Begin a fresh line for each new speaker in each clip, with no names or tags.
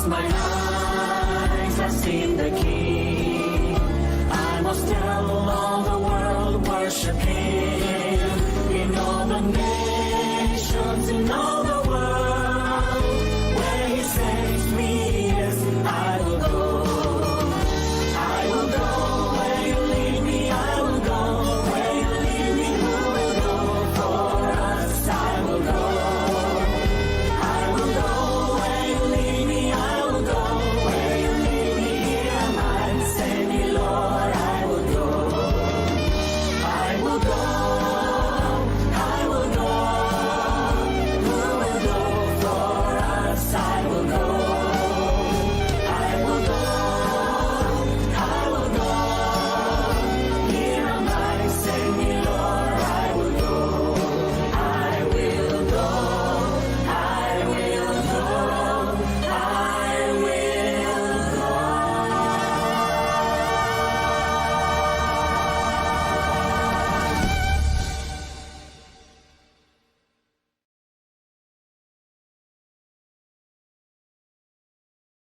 my eyes have seen the King. I must tell all the world, worship Him. In all the nations, in all the world, where He sends me, yes, I will go. I will go where You lead me. I will go where You lead me. Who will go for us? I will go. I will go where You lead me. I will go where You lead me. Here am I, send me, Lord. I will go. I will go. I will go. Who will go for us? I will go. I will go. I will go. Here am I, send me, Lord. I will go. I will go. I will go. I will go.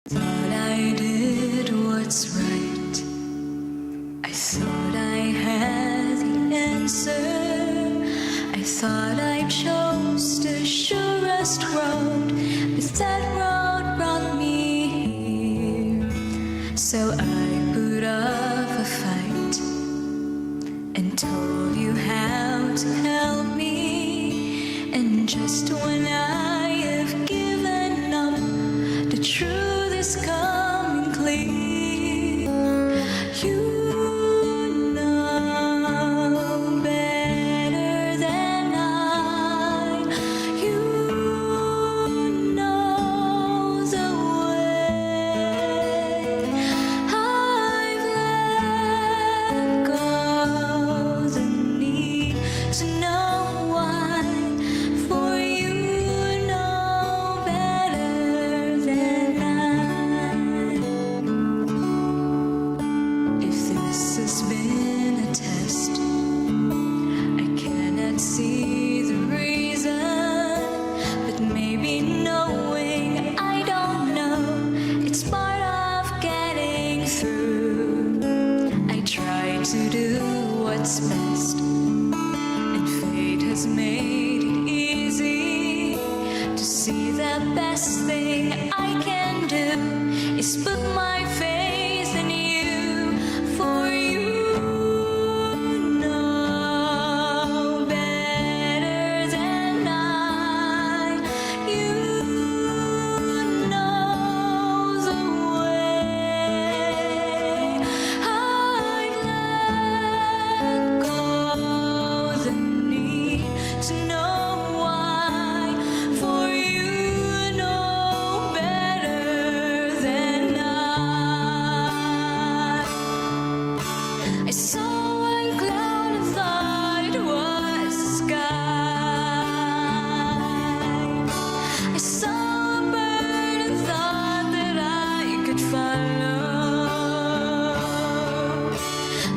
Thought I did what's right. I thought I had the answer. I thought I chose the surest road, but that road brought me here. So I put up a fight and told you how to help me. And just when I have given up, the truth is coming clear. You know better than I. You know the way. I've let go the need to know why. For you know better than I. If this has been a test, I cannot see the reason, but maybe knowing I don't know, it's part of getting through. I try to do what's best, and fate has made it easy to see the best thing I can do is put my faith in you. For you know better than I. You know the way. I've let go the need to know why. For you know better than I saw one cloud and thought it was the sky. I saw a bird and thought that I could follow.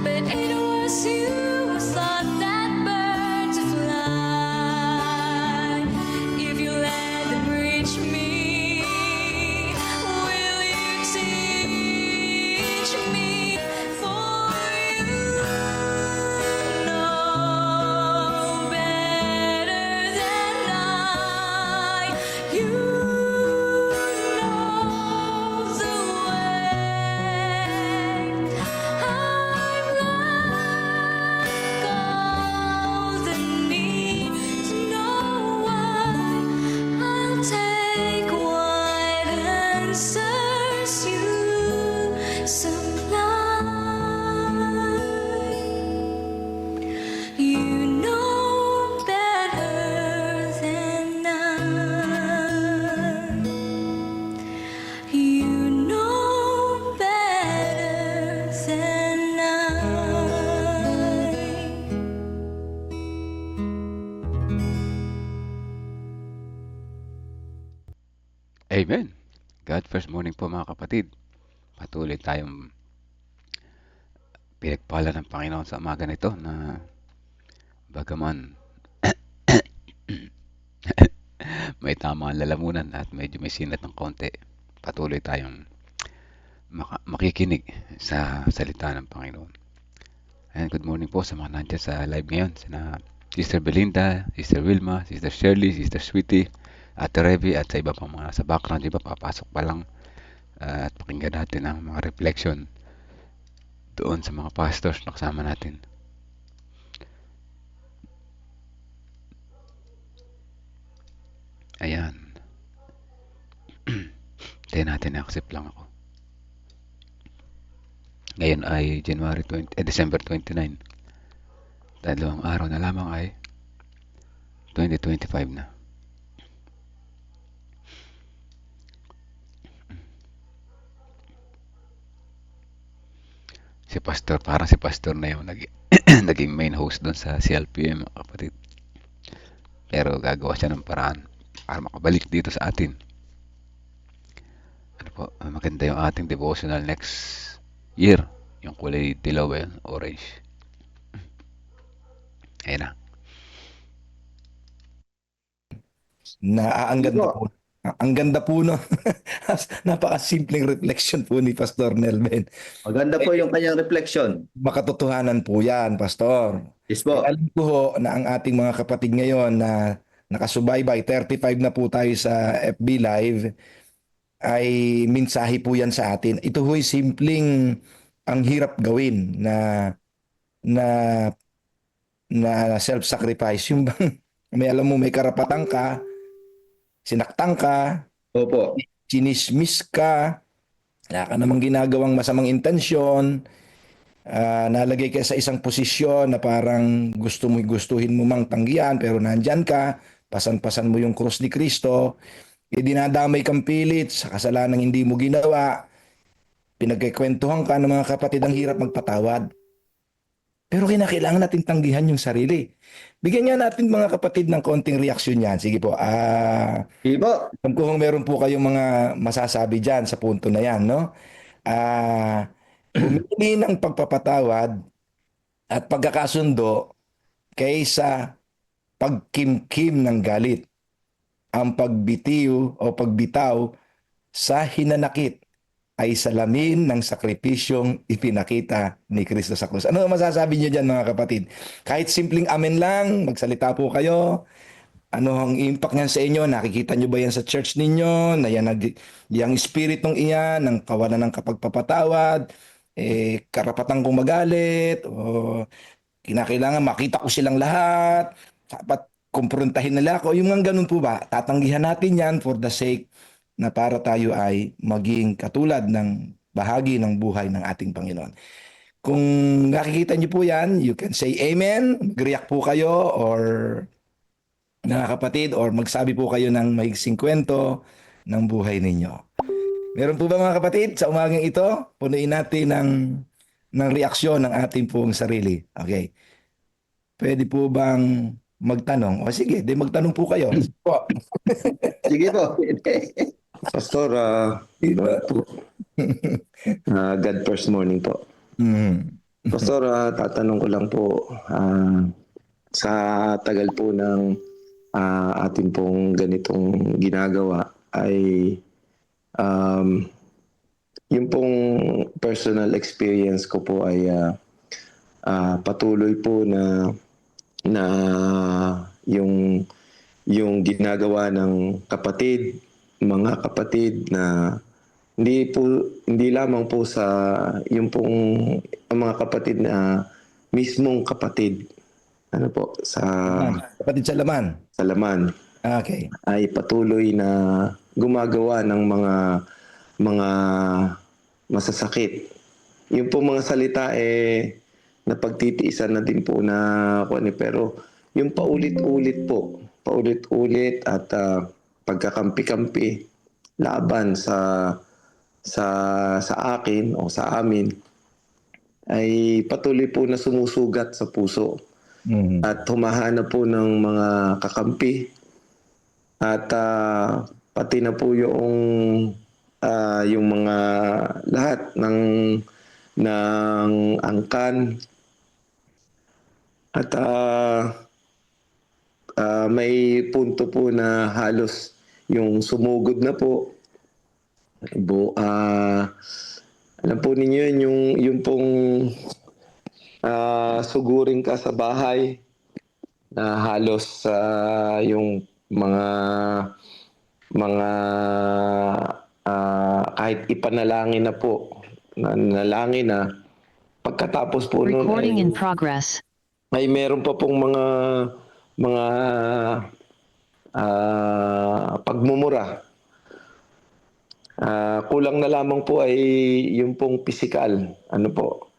But it was you who thought that bird to fly. If you let them reach me, will you teach me? For you know better than I. You know the way. I've let go the need to know why. I'll take what answers you supply. You know better than I. You know better than I.
Amen. God first morning po mga kapatid. Patuloy tayong pinagpala ng Panginoon sa umaga nito na bagaman may tama ang lalamunan at medyo may sinat ng konti. patuloy tayong makikinig sa salita ng Panginoon. And good morning po sa mga nandiyan sa live ngayon. Sina Sister Belinda, Sister Wilma, Sister Shirley, Sister Sweetie, Ate Revi, at sa iba pang mga sa background, iba papasok pa lang. At pakinggan natin ang mga reflection doon sa mga pastors na kasama natin. Ayan. Tayo natin, accept lang ako. Ngayon ay December 29. Dalawang araw na lamang ay 2025 na. Parang si Pastor na yung naging main host doon sa CLPM, mga kapatid. Pero gagawa siya ng paraan para makabalik dito sa atin. Ano po, maganda yung ating devotional next year. Yung kulay dilaw ba yun? Orange. Ayan na.
Ang ganda po. Ang ganda po no. Napakasimpleng reflection po ni Pastor Nelben.
Maganda po yung kanyang reflection.
Makatotohanan po yan, Pastor.
Yes po.
Alam ko ho na ang ating mga kapatid ngayon na nakasubaybay, 35 na po tayo sa FB Live, ay mensahe po yan sa atin. Ito ho'y simpleng ang hirap gawin na na self-sacrifice. Yung bang may alam mo may karapatan ka, sinaktan ka,
Opo.
chinismis ka, wala ka namang ginagawang masamang intensyon, nalagay ka sa isang posisyon na parang gustuhin mo mang tanggihan pero nandyan ka, pasan-pasan mo yung krus ni Kristo, dinadamay kang pilit sa kasalanang hindi mo ginawa, pinagkikwentuhan ka ng mga kapatid, ang hirap magpatawad. Pero kinakailangan natin tanggihan yung sarili. Bigyan nga natin mga kapatid ng konting reaksyon yan. Sige po.
Sige po.
Kung meron po kayong mga masasabi dyan sa punto na yan, no? Pumili ng pagpapatawad at pagkakasundo kaysa pagkimkim ng galit. Ang pagbitiw o pagbitaw sa hinanakit ay salamin ng sakripisyong ipinakita ni Kristo sa krus. Ano masasabi niyo dyan mga kapatid? Kahit simpleng amen lang, magsalita po kayo. Ano ang impact niyan sa inyo? Nakikita niyo ba yan sa church ninyo? Na yan, yung spiritong iyan, ng kawalan ng kapagpapatawad, karapatan kong magalit, o kinakailangan makita ko silang lahat, dapat kumprontahin nila ako. Yung mga ganun po ba? Tatanggihan natin yan for the sake na para tayo ay maging katulad ng bahagi ng buhay ng ating Panginoon. Kung nakikita niyo po yan, you can say amen, mag-react po kayo, or mga kapatid, or magsabi po kayo ng mahigsing kwento ng buhay ninyo. Meron po ba mga kapatid sa umagang ito? Punuin natin ng reaksyon ng ating pong sarili. Okay. Pwede po bang magtanong? O sige, di magtanong po kayo.
Sige po.
Pastor,
Diba?
God first morning po. Pastor, tatanong ko lang po, sa tagal po ng atin pong ganitong ginagawa ay yung pong personal experience ko po ay patuloy po na yung ginagawa ng mga kapatid na hindi lamang po sa yung pong ang mga kapatid na mismong kapatid sa
Kapatid sa laman.
laman
Okay.
ay patuloy na gumagawa ng mga masasakit. Yung po mga salita na pagtitiisan na din po na pero yung paulit-ulit at pagkakampi-kampi laban sa akin o sa amin ay patuloy po na sumusugat sa puso at humahanap po ng mga kakampi at pati na po yung mga lahat ng angkan at may punto po na halos yung sumugod na po Alam po ninyo yun, yung pong sugurin ka sa bahay na halos yung mga kahit ipanalangin na po, nalangin na, pagkatapos po nun
Recording in progress.
ay meron pa pong mga pagmumura. Kulang na lamang po ay yung pong pisikal. Ano po?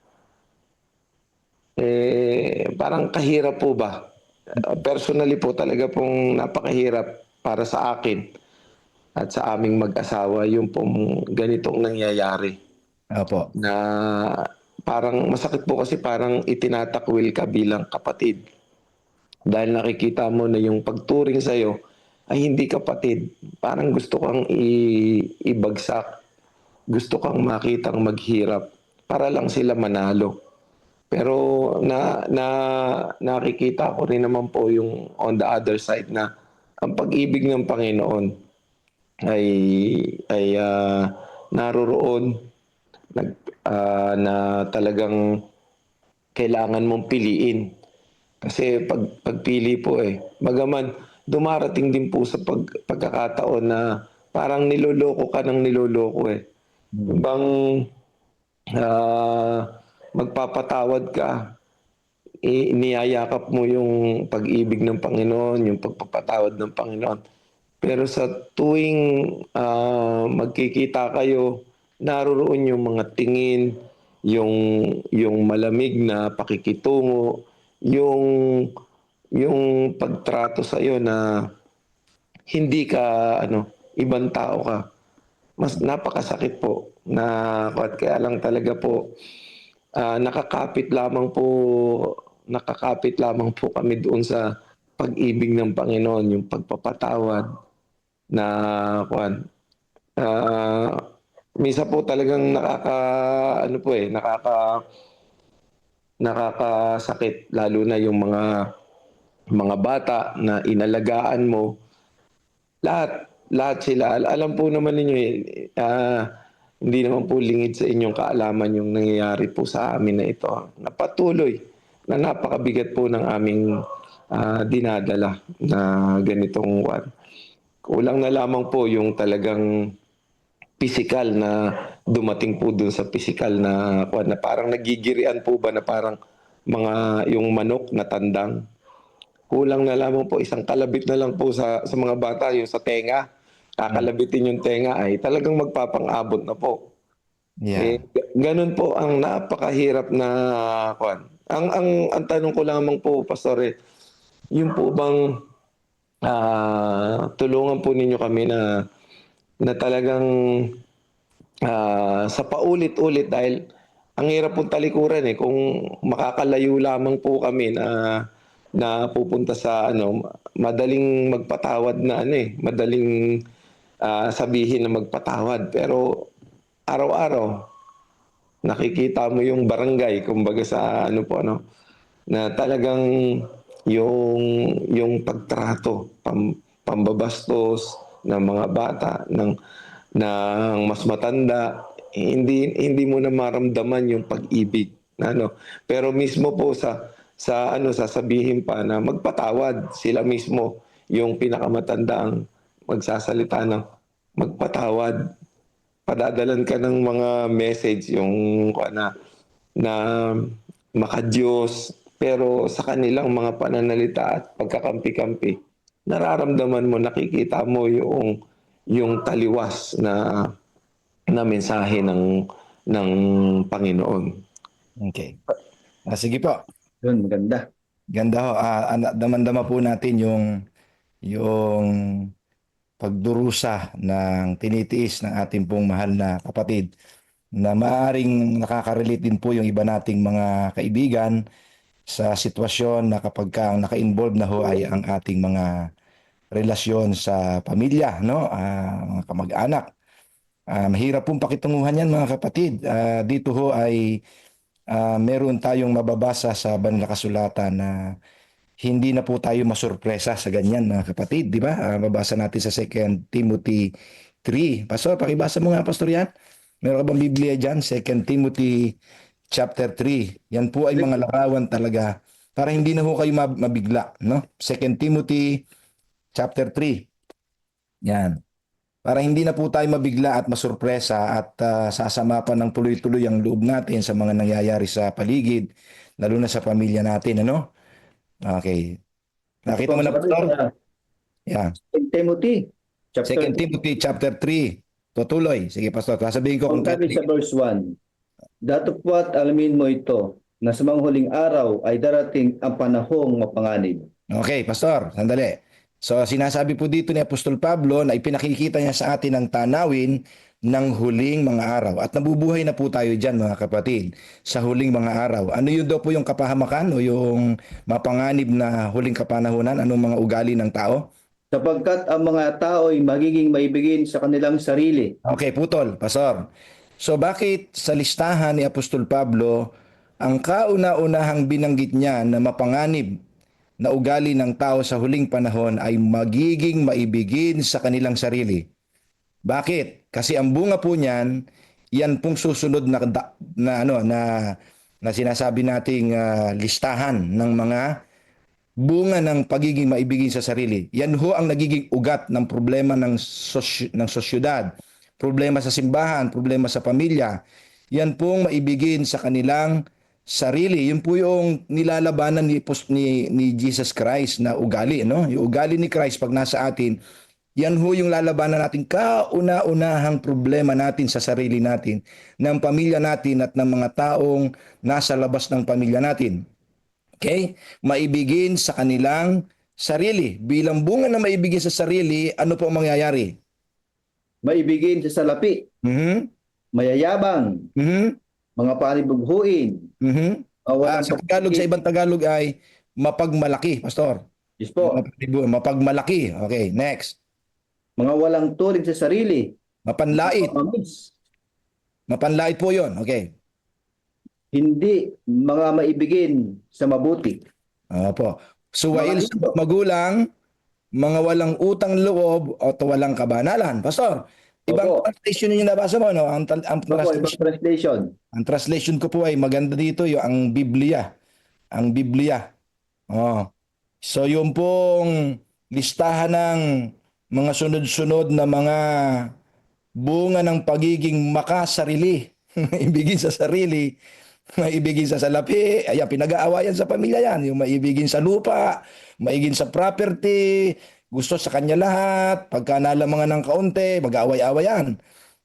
Parang kahirap po ba? Personally po talaga pong napakahirap para sa akin at sa aming mag-asawa yung pong ganitong nangyayari.
Opo.
Na parang masakit po kasi parang itinatakwil ka bilang kapatid. Dahil nakikita mo na yung pagturing sa'yo ay hindi kapatid. Parang gusto kang ibagsak. Gusto kang makitang maghirap para lang sila manalo. Pero nakikita ko rin naman po yung on the other side na ang pag-ibig ng Panginoon ay naroroon na talagang kailangan mong piliin. Kasi pagpili po bagaman dumarating din po sa pagkakataon na parang niloloko ka ng niloloko Bang magpapatawad ka, niyayakap mo yung pag-ibig ng Panginoon, yung pagpapatawad ng Panginoon. Pero sa tuwing magkikita kayo, naroroon yung mga tingin, yung malamig na pakikitungo, yung pagtrato sa iyo na hindi ka ibang tao ka. Mas napakasakit po na kaya lang talaga po nakakapit lamang po kami doon sa pag-ibig ng Panginoon, yung pagpapatawad na misa po talagang nakakasakit lalo na yung mga bata na inalagaan mo. Lahat sila alam po naman ninyo hindi naman po lingid sa inyong kaalaman yung nangyayari po sa amin na ito. Napatuloy na napakabigat po ng aming dinadala na ganitong kulang na lamang po yung talagang pisikal na dumating po dun sa pisikal na parang nagigirian po ba na parang yung manok na tandang. Kulang na lamang po isang kalabit na lang po sa mga bata yung sa tenga. Kakalabitin yung tenga ay talagang magpapang-abot na po.
Yeah.
Ganun po ang napakahirap na Ang tanong ko lamang po, Pastor, yung po bang tulungan po ninyo kami na talagang sa paulit-ulit dahil ang hirap pong talikuran kung makakalayo lamang po kami na pupunta sa madaling magpatawad na madaling sabihin na magpatawad pero araw-araw nakikita mo yung barangay kumbaga sa na talagang yung pagtrato pambabastos ng mga bata ng mas matanda hindi mo na maramdaman yung pag-ibig pero mismo po sasabihin pa na magpatawad sila mismo yung pinakamatanda ang magsasalita ng magpatawad padadalan ka ng mga message yung na makadiyos pero sa kanilang mga pananalita at pagkakampi-kampi nararamdaman mo nakikita mo yung taliwas na mensahe ng Panginoon.
Okay. Sige po.
Yun, maganda.
Ganda ho. Damandama po natin yung pagdurusa ng tinitiis ng ating pong mahal na kapatid na maaring nakaka-relate din po yung iba nating mga kaibigan sa sitwasyon na kapag ang naka-involve na ho ay ang ating mga relasyon sa pamilya, mga kamag-anak. Mahirap pong pakitunguhan yan mga kapatid. Dito ho ay meron tayong mababasa sa banal na kasulatan na hindi na po tayo masurpresa sa ganyan mga kapatid, di ba? Mabasa natin sa 2 Timothy 3. Pastor, pakibasa mo nga, Pastor, yan. Meron ka bang Biblia dyan? 2 Timothy chapter 3. Yan po ay mga larawan talaga para hindi na ho kayo mabigla, no? 2 Timothy chapter 3. Yan. Para hindi na po tayo mabigla at masurpresa at sasama pa ng tuloy-tuloy ang loob natin sa mga nangyayari sa paligid, lalo na sa pamilya natin, ano? Okay. Nakita mo na, Pastor? Yeah.
Timothy, chapter
2 Timothy chapter 3. Tutuloy. Sige, Pastor. Sasabihin ko kung
Sabi sa verse 1, datapwat alamin mo ito, na sa mga huling araw ay darating ang panahong mapanganib.
Okay, Pastor, sandali. So, sinasabi po dito ni Apostol Pablo na ipinakikita niya sa atin ang tanawin ng huling mga araw. At nabubuhay na po tayo dyan, mga kapatid, sa huling mga araw. Ano yun daw po yung kapahamakan o yung mapanganib na huling kapanahunan? Anong mga ugali ng tao?
Sapagkat ang mga tao ay magiging maibigin sa kanilang sarili.
Okay, putol, Pastor. So, bakit sa listahan ni Apostol Pablo, ang kauna-unahang binanggit niya na mapanganib na ugali ng tao sa huling panahon ay magiging maibigin sa kanilang sarili? Bakit? Kasi ang bunga po niyan, yan pong susunod na sinasabi nating listahan ng mga bunga ng pagiging maibigin sa sarili. Yan ho ang nagiging ugat ng problema ng sosyudad, problema sa simbahan, problema sa pamilya. Yan pong maibigin sa kanilang sarili. Yun po yung nilalabanan ni Jesus Christ na ugali, no? Yung ugali ni Christ pag nasa atin, yan ho yung lalabanan natin, kauna-unahang problema natin sa sarili natin, ng pamilya natin at ng mga taong nasa labas ng pamilya natin. Okay? Maibigin sa kanilang sarili. Bilang bunga na maibigin sa sarili, ano po ang mangyayari?
Maibigin sa salapi,
Mhm.
mayayabang,
Mhm.
mga panibughuin,
Mhm. Sa Tagalog, sa ibang Tagalog ay mapagmalaki, Pastor.
Yes po.
Mapagmalaki. Okay, next.
Mga walang turing sa sarili,
Mapanlait.
mapamis,
Mapanlait po yon. Okay.
hindi mga maibigin sa mabuti.
Opo. Suwail
Mga
sa magulang, mga walang utang loob o walang kabanalan. Pastor, ibang
Opo.
translation yung nabasa mo, no?
Opo, ibang translation.
Ang translation ko po ay maganda dito, yung ang Biblia. Ang Biblia. Oh. So yung pong listahan ng mga sunod-sunod na mga bunga ng pagiging makasarili, ibigin sa sarili, maibigin sa salapi, ayan, pinag-aawayan sa pamilya yan, yung maibigin sa lupa, maibigin sa property, gusto sa kanya lahat, pagka nalamangan ng kaunti, mag-aaway-awayan.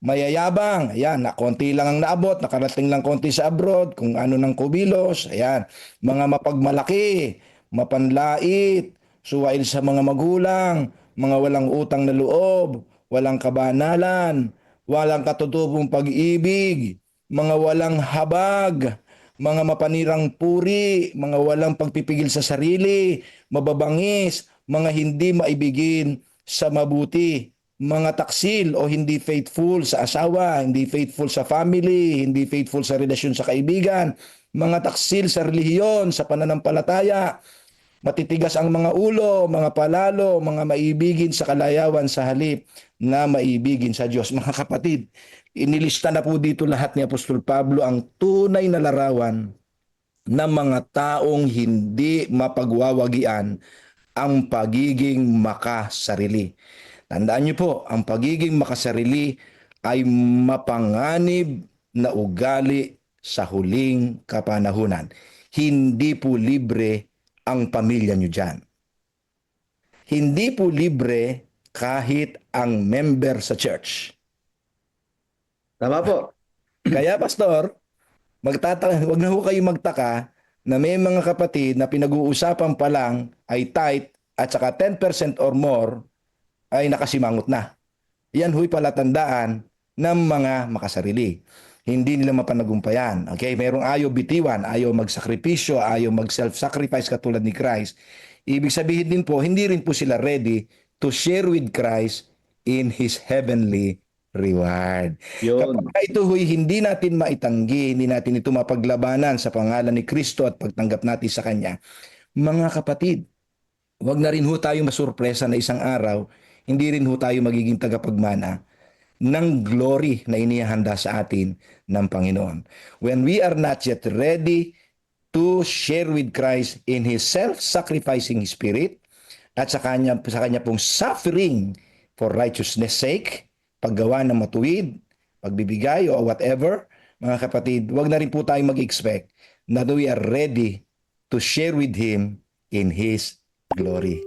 Mayayabang, ayan, na konti lang ang naabot, nakarating lang konti sa abroad, kung ano ng kubilos, ayan, mga mapagmalaki, mapanlait, suwail sa mga magulang, mga walang utang na loob, walang kabanalan, walang katutubong pag-ibig, mga walang habag, mga mapanirang puri, mga walang pagpipigil sa sarili, mababangis, mga hindi maibigin sa mabuti, mga taksil o hindi faithful sa asawa, hindi faithful sa family, hindi faithful sa relasyon sa kaibigan, mga taksil sa relihiyon, sa pananampalataya, matitigas ang mga ulo, mga palalo, mga maibigin sa kalayawan sa halip na maibigin sa Diyos. Mga kapatid, inilista na po dito lahat ni Apostol Pablo ang tunay na larawan ng mga taong hindi mapagwawagian ang pagiging makasarili. Tandaan niyo po, ang pagiging makasarili ay mapanganib na ugali sa huling kapanahunan. Hindi po libre ang pamilya niyo dyan. Hindi po libre kahit ang member sa church.
Tama po.
Kaya, Pastor, wag na ho kayo magtaka na may mga kapatid na pinag-uusapan pa lang ay tithe at saka 10% or more ay nakasimangot na. Yan huy palatandaan ng mga makasarili. Hindi nila mapanagumpayan. Okay? Merong ayaw bitiwan, ayaw magsakripisyo, ayaw mag-self-sacrifice katulad ni Christ. Ibig sabihin din po, hindi rin po sila ready to share with Christ in His heavenly reward.
Yun.
Kapag ito huy hindi natin maitanggi, hindi natin ito mapaglabanan sa pangalan ni Kristo at pagtanggap natin sa Kanya, mga kapatid, wag na rin ho tayo masurpresa na isang araw, hindi rin ho tayo magiging tagapagmana ng glory na inihanda sa atin ng Panginoon. When we are not yet ready to share with Christ in His self-sacrificing spirit at sa kanya pong suffering for righteousness sake, paggawa ng matuwid, pagbibigay o whatever, mga kapatid, wag na rin po tayong mag-expect na we are ready to share with Him in His glory.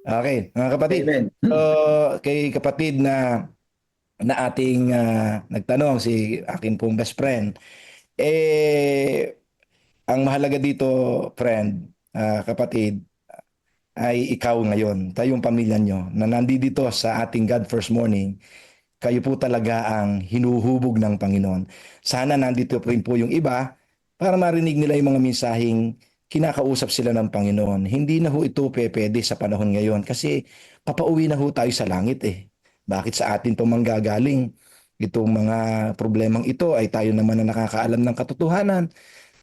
Okay, mga kapatid.
Amen.
So, kay kapatid na ating nagtanong, si akin pong best friend, ang mahalaga dito, friend, kapatid, ay ikaw ngayon, tayong pamilya nyo, na nandito sa ating God First Morning, kayo po talaga ang hinuhubog ng Panginoon. Sana nandito rin po yung iba para marinig nila yung mga mensaheng kinakausap sila ng Panginoon. Hindi na ho ito pwede sa panahon ngayon kasi papauwi na ho tayo sa langit eh. Bakit sa atin ito manggagaling? Itong mga problemang ito ay tayo naman na nakakaalam ng katotohanan.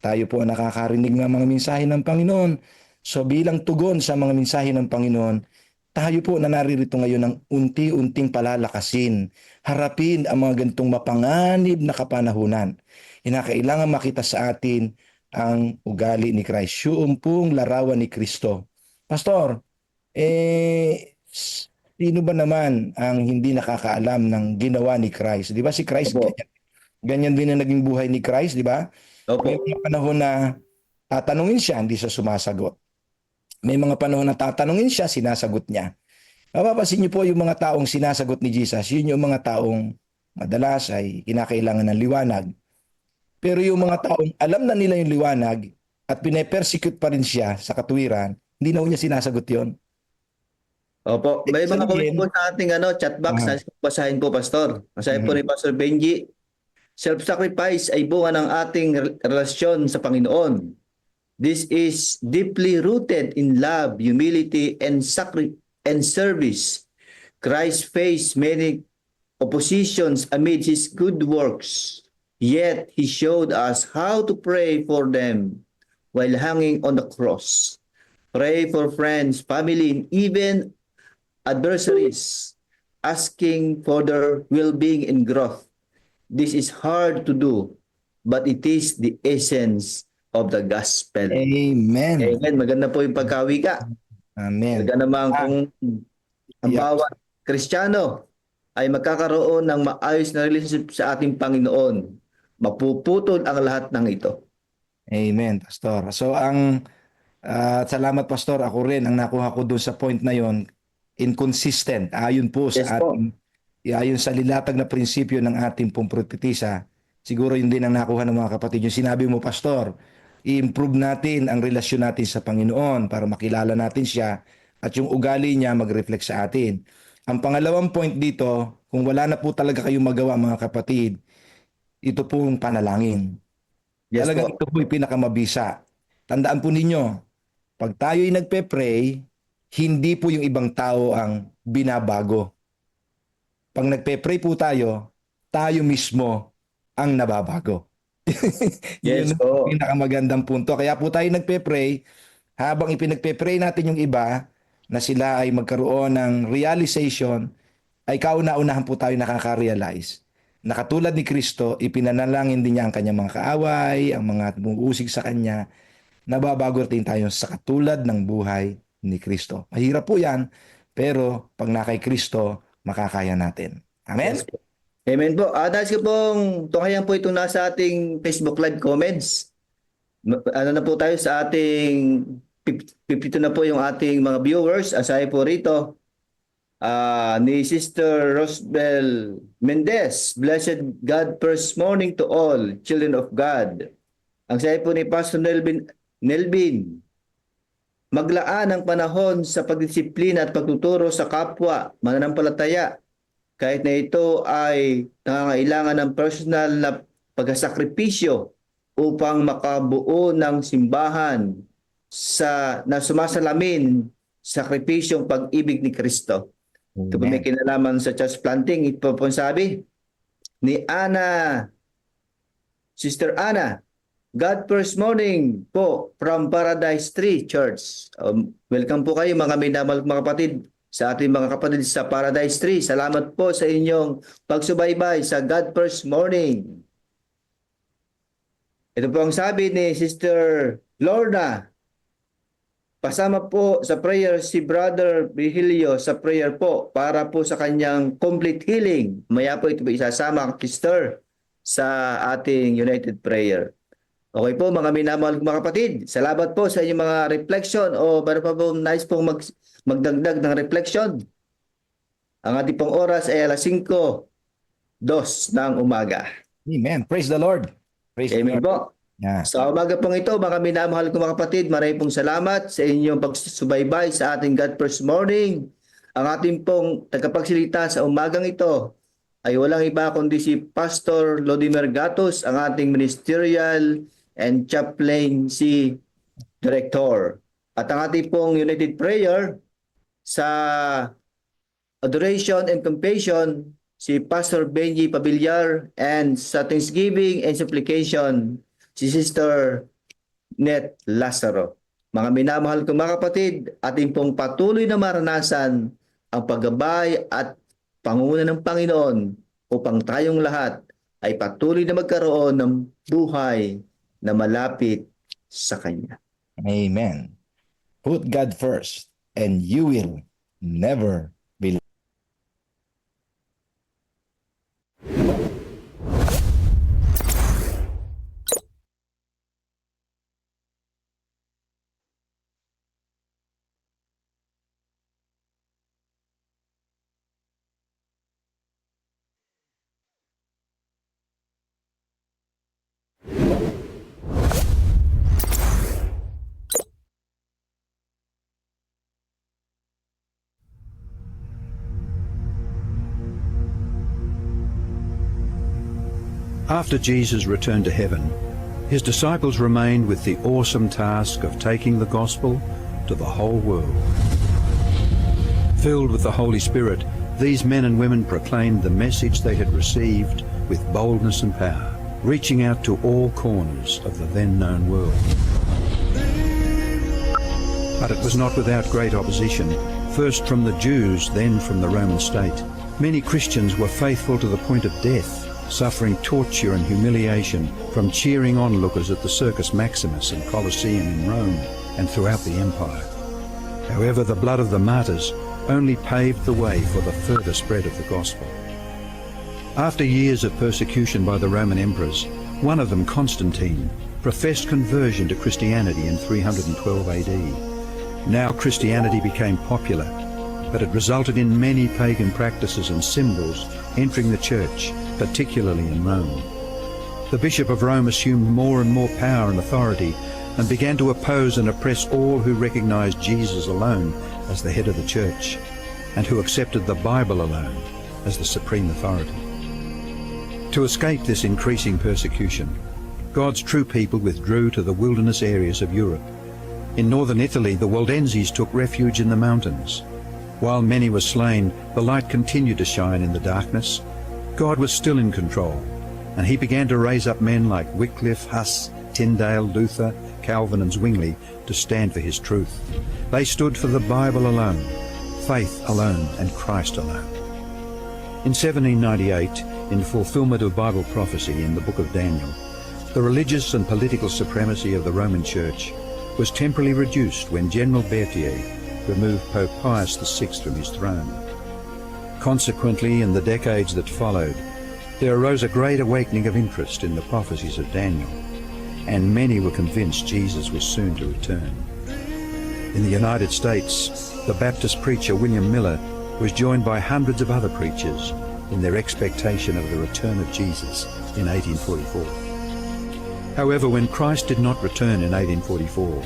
Tayo po ang nakakarinig ng mga mensahe ng Panginoon. So bilang tugon sa mga mensahe ng Panginoon, tayo po na naririto ngayon ng unti-unting palalakasin. Harapin ang mga ganitong mapanganib na kapanahunan. Kinakailangan makita sa atin ang ugali ni Christ. Yung pong larawan ni Kristo. Pastor, sino ba naman ang hindi nakakaalam ng ginawa ni Christ? Di ba si Christ,
Opo.
ganyan din ang naging buhay ni Christ, di ba?
Opo.
May mga panahon na tatanungin siya, hindi siya sumasagot. May mga panahon na tatanungin siya, sinasagot niya. Mapapansin niyo po yung mga taong sinasagot ni Jesus, yun yung mga taong madalas ay kinakailangan ng liwanag. Pero yung mga taong alam na nila yung liwanag at pinapersecute pa rin siya sa katuwiran, hindi na niya sinasagot yon.
Opo, may mga comment
Sabihin,
po sa ating chat box na basahin po, Pastor. Basahin po ni Pastor Benji. Self-sacrifice ay bunga ng ating relasyon sa Panginoon. This is deeply rooted in love, humility, and service. Christ faced many oppositions amid His good works, yet He showed us how to pray for them while hanging on the cross. Pray for friends, family, and even adversaries, asking for their well-being and growth. This is hard to do, but it is the essence of the gospel.
Amen.
Amen. Maganda po yung pagkawika.
Amen.
Maganda naman kung ang bawat Kristiyano ay magkakaroon ng maayos na relationship sa ating Panginoon. Mapuputol ang lahat ng ito.
Amen, Pastor. So salamat Pastor, ako rin ang nakuha ko doon sa point na yon, inconsistent. Ayon po
Yes
sa
po.
ayon sa lilatag na prinsipyo ng ating pong propetisa. Siguro yun din ang nakuha ng mga kapatid. Yung sinabi mo, Pastor, i-improve natin ang relasyon natin sa Panginoon para makilala natin siya at yung ugali niya mag-reflect sa atin. Ang pangalawang point dito, kung wala na po talaga kayong magawa mga kapatid, ito pong panalangin.
Yes
Talagang
po.
ito po yung pinakamabisa. Tandaan po ninyo, pag tayo'y nagpe-pray, hindi po yung ibang tao ang binabago. Pag nagpe-pray po tayo mismo ang nababago.
Yes
Yun
po.
ang pinakamagandang punto. Kaya po tayo nagpe-pray, habang ipinagpe-pray natin yung iba na sila ay magkaroon ng realization, ay kauna-unahan po tayo nakaka-realize na katulad ni Kristo, ipinanalangin din niya ang kanyang mga kaaway, ang mga umuusig sa kanya, nababago rin tayo sa katulad ng buhay ni Kristo. Mahirap po yan, pero pag na kay Kristo, makakaya natin. Amen?
Yes po. Amen po. Nais ko pong tunghayan po itong nasa ating Facebook Live comments. Ano na po tayo sa ating 52 na po yung ating mga viewers. Aside po rito ni Sister Rosbel Mendez. Blessed God first morning to all children of God. Ang sabi po ni Pastor Nelvin, maglaan ng panahon sa pagdisiplina at pagtuturo sa kapwa, mananampalataya, kahit na ito ay nangangailangan ng personal na pagsasakripisyo upang makabuo ng simbahan na sumasalamin sa sakripisyong pag-ibig ni Kristo. Ito po may kinalaman sa church planting. Ito po sabi ni Sister Ana, God first morning po from Paradise Tree Church. Welcome po kayo mga minamahal mga kapatid sa ating mga kapatid sa Paradise Tree. Salamat po sa inyong pagsubaybay sa God First Morning. Ito po ang sabi ni Sister Lorna. Pasama po sa prayer si Brother Virgilio sa prayer po para po sa kanyang complete healing. Maya po ito po isasama ang sister sa ating United Prayer. Okay po mga minamahal kong mga kapatid, salamat po sa inyong mga reflection o meron pa po nice pong magdagdag ng reflection. Ang ating pong oras ay alas 5:02 ng umaga.
Amen. Praise the Lord. Praise
Amen
the Lord.
po.
Yeah.
Sa umaga pong ito, mga minamahal kong mga kapatid, maraming pong salamat sa inyong pagsubaybay sa ating God First Morning. Ang ating pong tagapagsilita sa umagang ito ay walang iba kundi si Pastor Lodimer Gatos, ang ating ministerial and chaplaincy director. At ang ating pong United Prayer sa Adoration and Compassion, si Pastor Benji Pabillar, and sa Thanksgiving and Supplication, si Sister Net Lazaro. Mga minamahal kong mga kapatid, ating pong patuloy na maranasan ang paggabay at pangunguna ng Panginoon upang tayong lahat ay patuloy na magkaroon ng buhay na malapit sa Kanya.
Amen. Put God first and you will never be.
After Jesus returned to heaven, his disciples remained with the awesome task of taking the gospel to the whole world. Filled with the Holy Spirit, these men and women proclaimed the message they had received with boldness and power, reaching out to all corners of the then known world. But it was not without great opposition, first from the Jews, then from the Roman state. Many Christians were faithful to the point of death, suffering torture and humiliation from cheering onlookers at the Circus Maximus and Colosseum in Rome and throughout the empire. However, the blood of the martyrs only paved the way for the further spread of the gospel. After years of persecution by the Roman emperors, one of them, Constantine, professed conversion to Christianity in 312 AD. Now Christianity became popular, but it resulted in many pagan practices and symbols entering the church, particularly in Rome. The Bishop of Rome assumed more and more power and authority and began to oppose and oppress all who recognized Jesus alone as the head of the church and who accepted the Bible alone as the supreme authority. To escape this increasing persecution, God's true people withdrew to the wilderness areas of Europe. In northern Italy, the Waldenses took refuge in the mountains. While many were slain, the light continued to shine in the darkness. God was still in control, and he began to raise up men like Wycliffe, Huss, Tyndale, Luther, Calvin and Zwingli to stand for his truth. They stood for the Bible alone, faith alone and Christ alone. In 1798, in fulfillment of Bible prophecy in the book of Daniel, the religious and political supremacy of the Roman Church was temporarily reduced when General Berthier removed Pope Pius VI from his throne. Consequently, in the decades that followed, there arose a great awakening of interest in the prophecies of Daniel, and many were convinced Jesus was soon to return. In the United States, the Baptist preacher William Miller was joined by hundreds of other preachers in their expectation of the return of Jesus in 1844. However, when Christ did not return in 1844,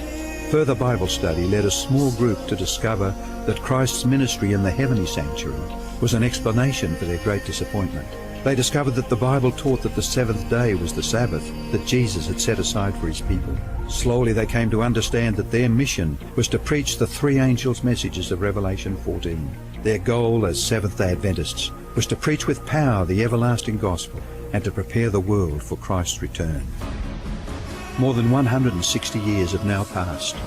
further Bible study led a small group to discover that Christ's ministry in the heavenly sanctuary was an explanation for their great disappointment. They discovered that the Bible taught that the seventh day was the Sabbath that Jesus had set aside for his people. Slowly they came to understand that their mission was to preach the three angels' messages of Revelation 14. Their goal as Seventh-day Adventists was to preach with power the everlasting gospel and to prepare the world for Christ's return. More than 160 years have now passed,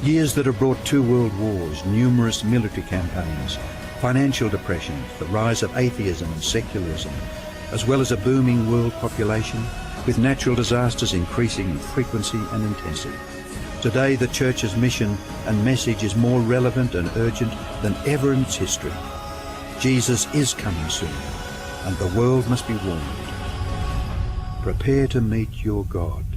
Years that have brought 2 world wars, numerous military campaigns, financial depressions, the rise of atheism and secularism, as well as a booming world population, with natural disasters increasing in frequency and intensity. Today, the Church's mission and message is more relevant and urgent than ever in its history. Jesus is coming soon, and the world must be warned. Prepare to meet your God.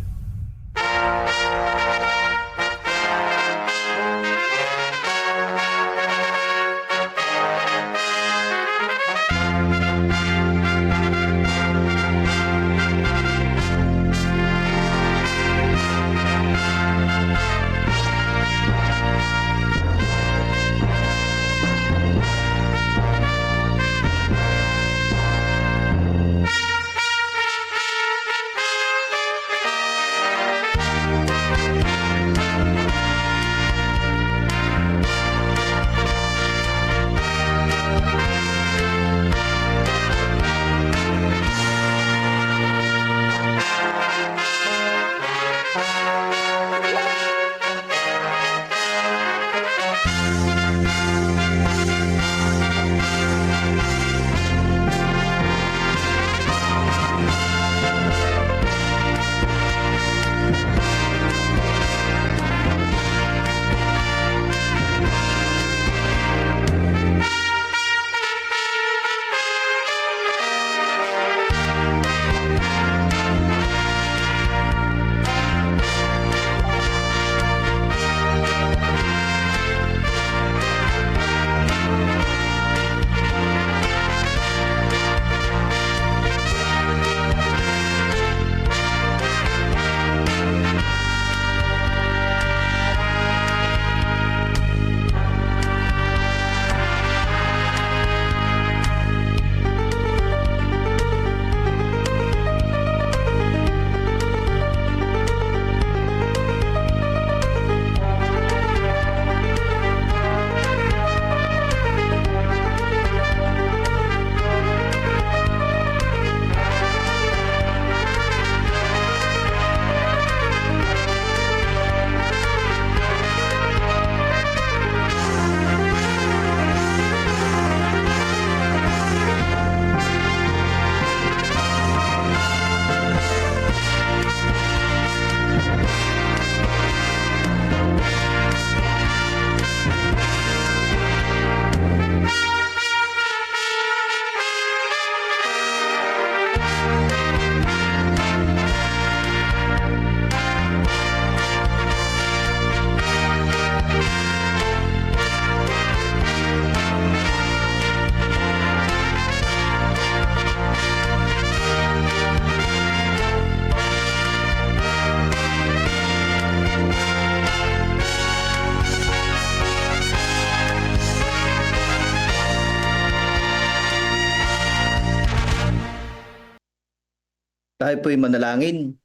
Tayo po'y manalangin.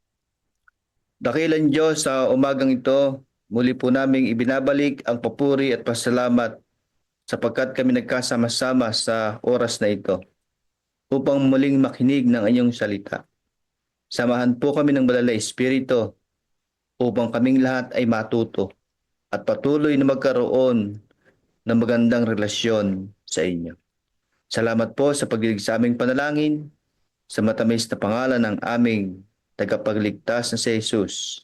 Dakilang Diyos, sa umagang ito, muli po naming ibinabalik ang papuri at pasalamat sapagkat kami nagkasama-sama sa oras na ito upang muling makinig ng inyong salita. Samahan po kami ng Banal na Espiritu upang kaming lahat ay matuto at patuloy na magkaroon ng magandang relasyon sa inyo. Salamat po sa pagdinig sa aming panalangin sa matamis na pangalan ng aming tagapagligtas na si Jesus.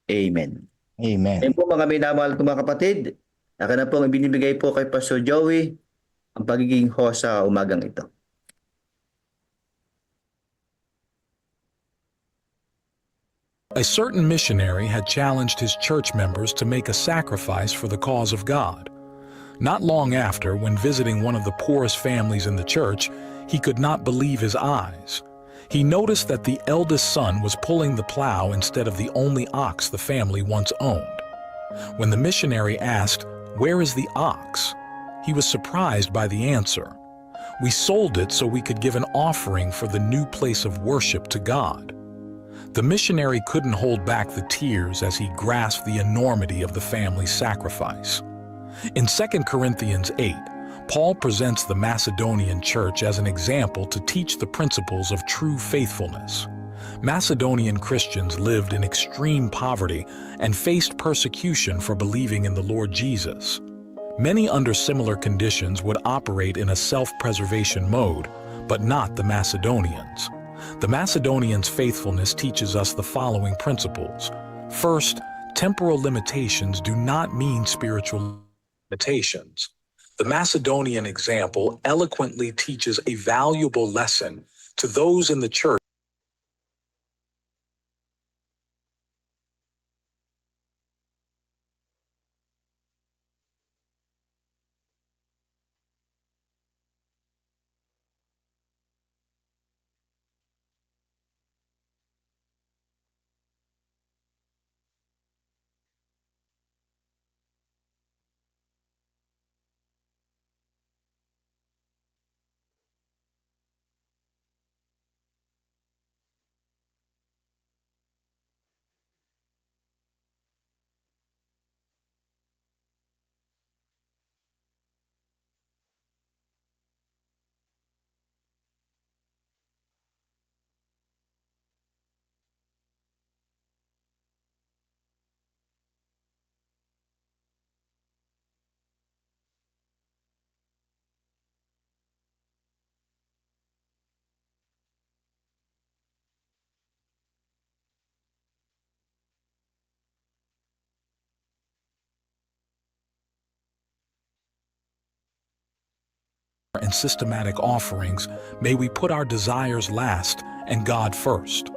Amen.
Amen.
Ngayon po mga minamahal ko mga kapatid, akin na pong ibinibigay po kay Pastor Joey ang pagiging host sa umagang ito.
A certain missionary had challenged his church members to make a sacrifice for the cause of God. Not long after, when visiting one of the poorest families in the church, he could not believe his eyes. He noticed that the eldest son was pulling the plow instead of the only ox the family once owned. When the missionary asked, "Where is the ox?" he was surprised by the answer. "We sold it so we could give an offering for the new place of worship to God." The missionary couldn't hold back the tears as he grasped the enormity of the family's sacrifice. In 2 Corinthians 8, Paul presents the Macedonian church as an example to teach the principles of true faithfulness. Macedonian Christians lived in extreme poverty and faced persecution for believing in the Lord Jesus. Many under similar conditions would operate in a self-preservation mode, but not the Macedonians. The Macedonians' faithfulness teaches us the following principles. First, temporal limitations do not mean spiritual limitations. The Macedonian example eloquently teaches a valuable lesson to those in the church and systematic offerings, may we put our desires last and God first.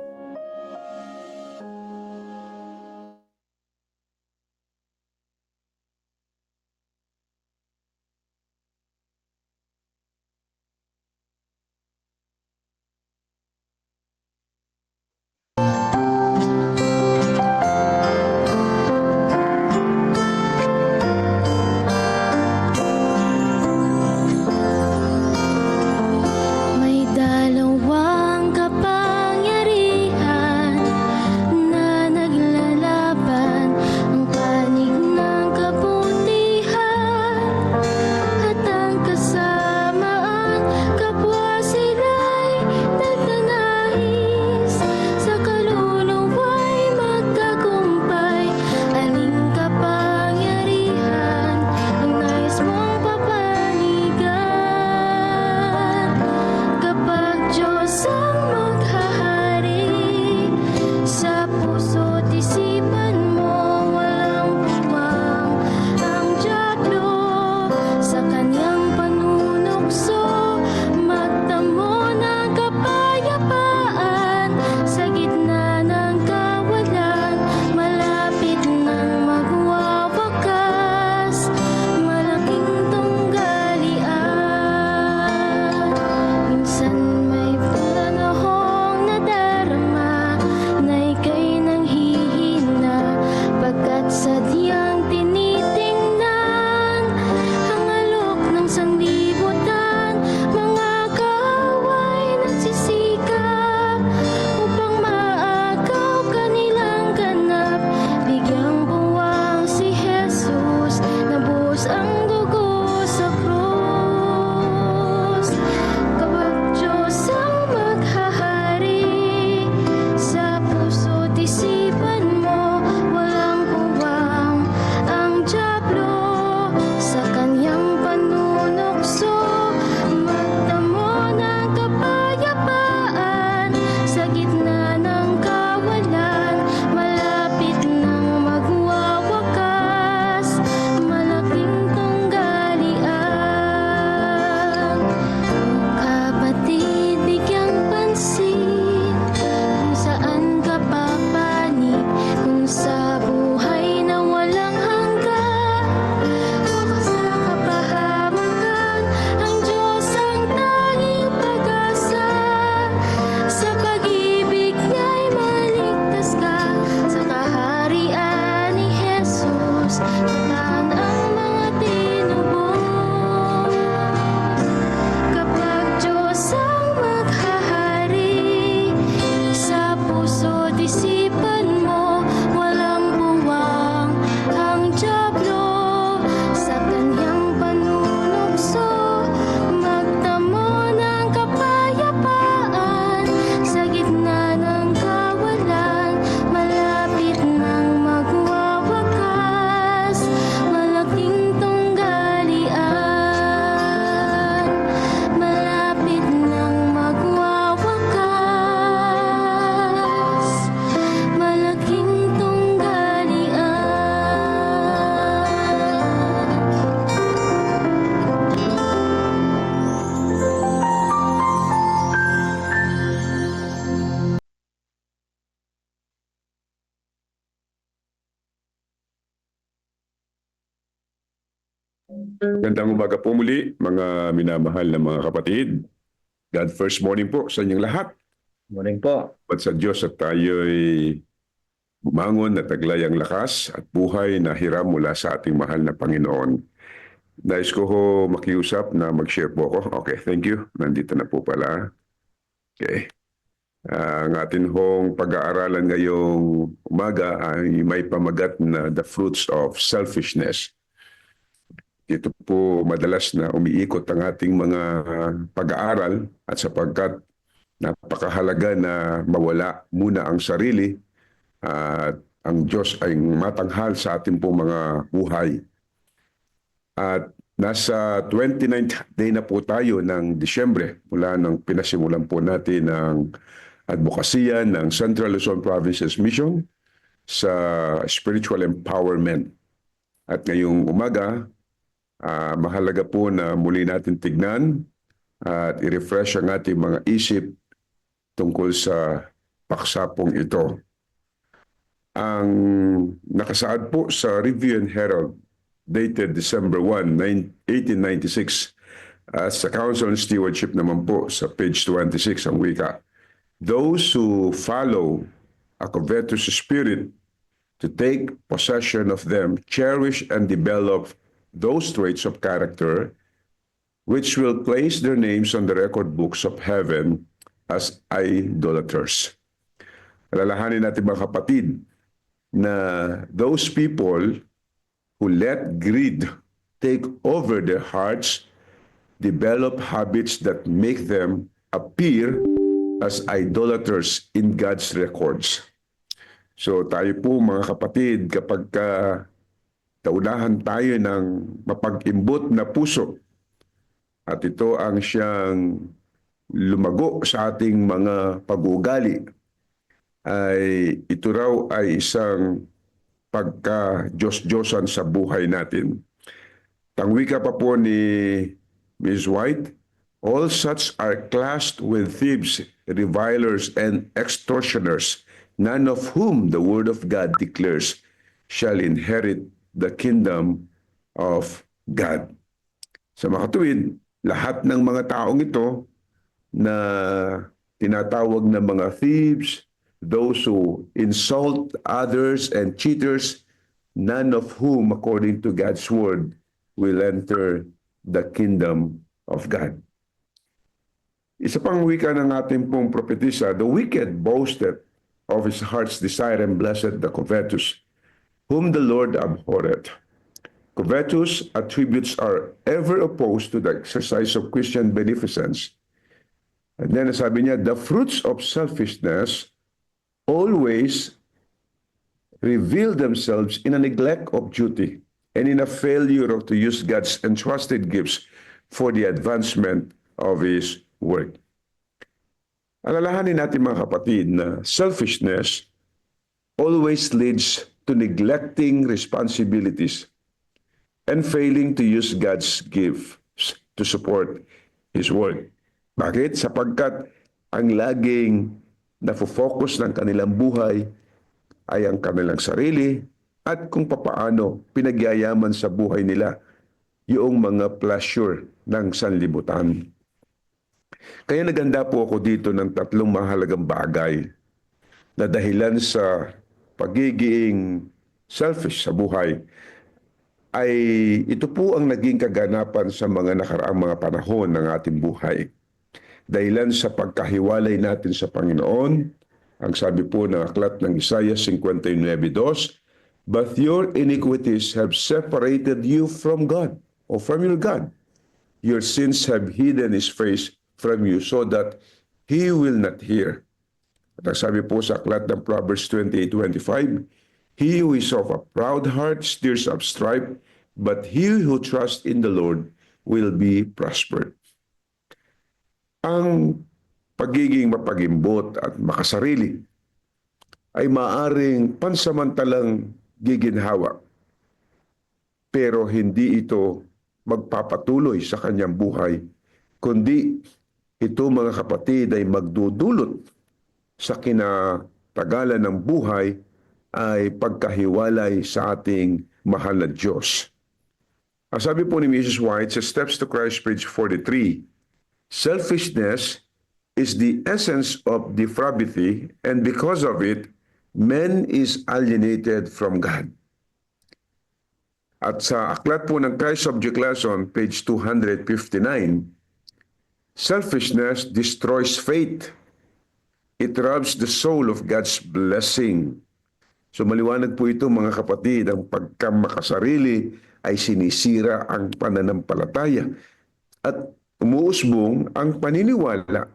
May dalawang kapangyarihan
Magandang umaga po muli, mga minamahal na mga kapatid. God first morning po sa inyong lahat.
Morning po.
At sa Diyos at tayo'y bumangon na taglay ang lakas at buhay na hiram mula sa ating mahal na Panginoon. Nais ko ho makiusap na mag-share po ako. Okay, thank you. Nandito na po pala. Okay. Ang atin hong pag-aaralan ngayong umaga ay may pamagat na the fruits of selfishness. Ito po madalas na umiikot ang ating mga pag-aaral at sapagkat napakahalaga na mawala muna ang sarili at ang Diyos ay matanghal sa ating po mga buhay. At nasa 29th day na po tayo ng Disyembre mula nang pinasimulan po natin ang advokasya ng Central Luzon Provinces Mission sa spiritual empowerment. At ngayong umaga, mahalaga po na muli natin tignan at i-refresh ang ating mga isip tungkol sa paksapong ito. Ang nakasaad po sa Review and Herald dated December 1, 1896 sa Council on Stewardship naman po sa page 26 ang wika. Those who follow a covetous spirit to take possession of them cherish and develop those traits of character which will place their names on the record books of heaven as idolaters. Alalahanin natin mga kapatid na those people who let greed take over their hearts develop habits that make them appear as idolaters in God's records. So tayo po mga kapatid, kapag taunahan tayo ng mapag-imbot na puso at ito ang siyang lumago sa ating mga pag-uugali, ay ito raw ay isang pagka-Diyos-Diyosan sa buhay natin. Tangwika pa po ni Ms. White, all such are classed with thieves, revilers, and extortioners, none of whom the word of God declares shall inherit the kingdom of God. Sa mga katuwid, lahat ng mga taong ito na tinatawag na mga thieves, those who insult others and cheaters, none of whom, according to God's word, will enter the kingdom of God. Isa pang wika ng ating pong propetisa, the wicked boasted of his heart's desire and blessed the covetous, whom the Lord abhorreth. Covetous attributes are ever opposed to the exercise of Christian beneficence. And then sabi niya, the fruits of selfishness always reveal themselves in a neglect of duty and in a failure to use God's entrusted gifts for the advancement of His work. Alalahanin natin mga kapatid na selfishness always leads to neglecting responsibilities and failing to use God's gifts to support His work. Bakit? Sapagkat ang laging nafo-focus ng kanilang buhay ay ang kanilang sarili at kung papaano pinagyayaman sa buhay nila yung mga pleasure ng sanlibutan. Kaya naganda po ako dito ng tatlong mahalagang bagay na dahilan sa pagiging selfish sa buhay ay ito po ang naging kaganapan sa mga nakaraang mga panahon ng ating buhay. Dahilan sa pagkahiwalay natin sa Panginoon, ang sabi po ng aklat ng Isaiah 59:2, but your iniquities have separated you from God or from your God. Your sins have hidden His face from you so that He will not hear. At ang sabi po sa aklat ng Proverbs 28:25, he who is of a proud heart stirs up strife, but he who trusts in the Lord will be prospered. Ang pagiging mapagimbot at makasarili ay maaring pansamantalang giginhawa, pero hindi ito magpapatuloy sa kanyang buhay, kundi ito mga kapatid ay magdudulot sa kinatagalan ng buhay ay pagkahiwalay sa ating mahal na Diyos. Ang sabi po ni Mrs. White sa Steps to Christ, page 43, selfishness is the essence of depravity, and because of it, man is alienated from God. At sa aklat po ng Christ Subject Lesson, page 259, selfishness destroys faith. It robs the soul of God's blessing. So maliwanag po ito mga kapatid, ang pagkamakasarili ay sinisira ang pananampalataya at umuusbong ang paniniwala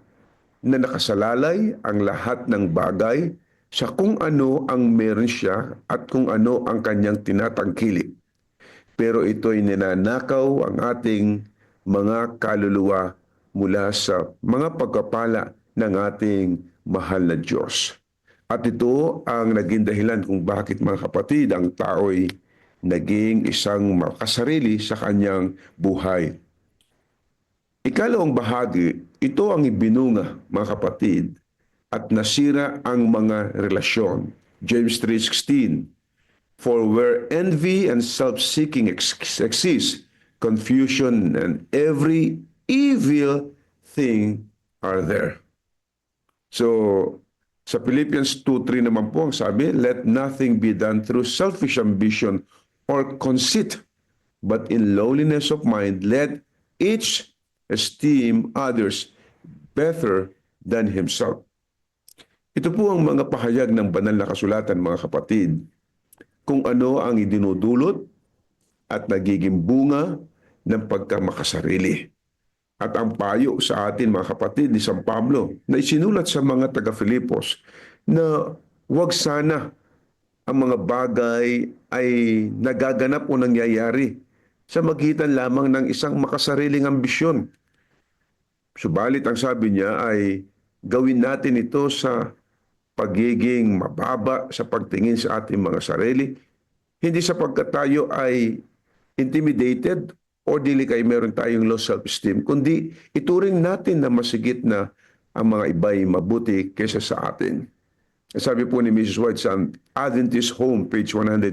na nakasalalay ang lahat ng bagay sa kung ano ang meron siya at kung ano ang kanyang tinatangkilik. Pero ito'y ninanakaw ang ating mga kaluluwa mula sa mga pagpapala ng ating mahal na Diyos. At ito ang naging dahilan kung bakit mga kapatid ang tao'y naging isang makasarili sa kanyang buhay. Ikalawang bahagi, ito ang ibinunga mga kapatid at nasira ang mga relasyon. James 3:16, for where envy and self-seeking exist, confusion and every evil thing are there. So, sa Philippians 2:3 naman po ang sabi, let nothing be done through selfish ambition or conceit, but in lowliness of mind, let each esteem others better than himself. Ito po ang mga pahayag ng banal na kasulatan, mga kapatid, kung ano ang idinudulot at nagiging bunga ng pagkamakasarili. At ang payo sa atin mga kapatid ni San Pablo na isinulat sa mga taga-Filipos na huwag sana ang mga bagay ay nagaganap o nangyayari sa magitan lamang ng isang makasariling ambisyon. Subalit ang sabi niya ay gawin natin ito sa pagiging mababa sa pagtingin sa ating mga sarili, hindi sapagkat tayo ay intimidated o dili kay meron tayong low self-esteem, kundi ituring natin na masigit na ang mga iba'y mabuti kaysa sa atin. Sabi po ni Mrs. White sa Adventist Home, page 122,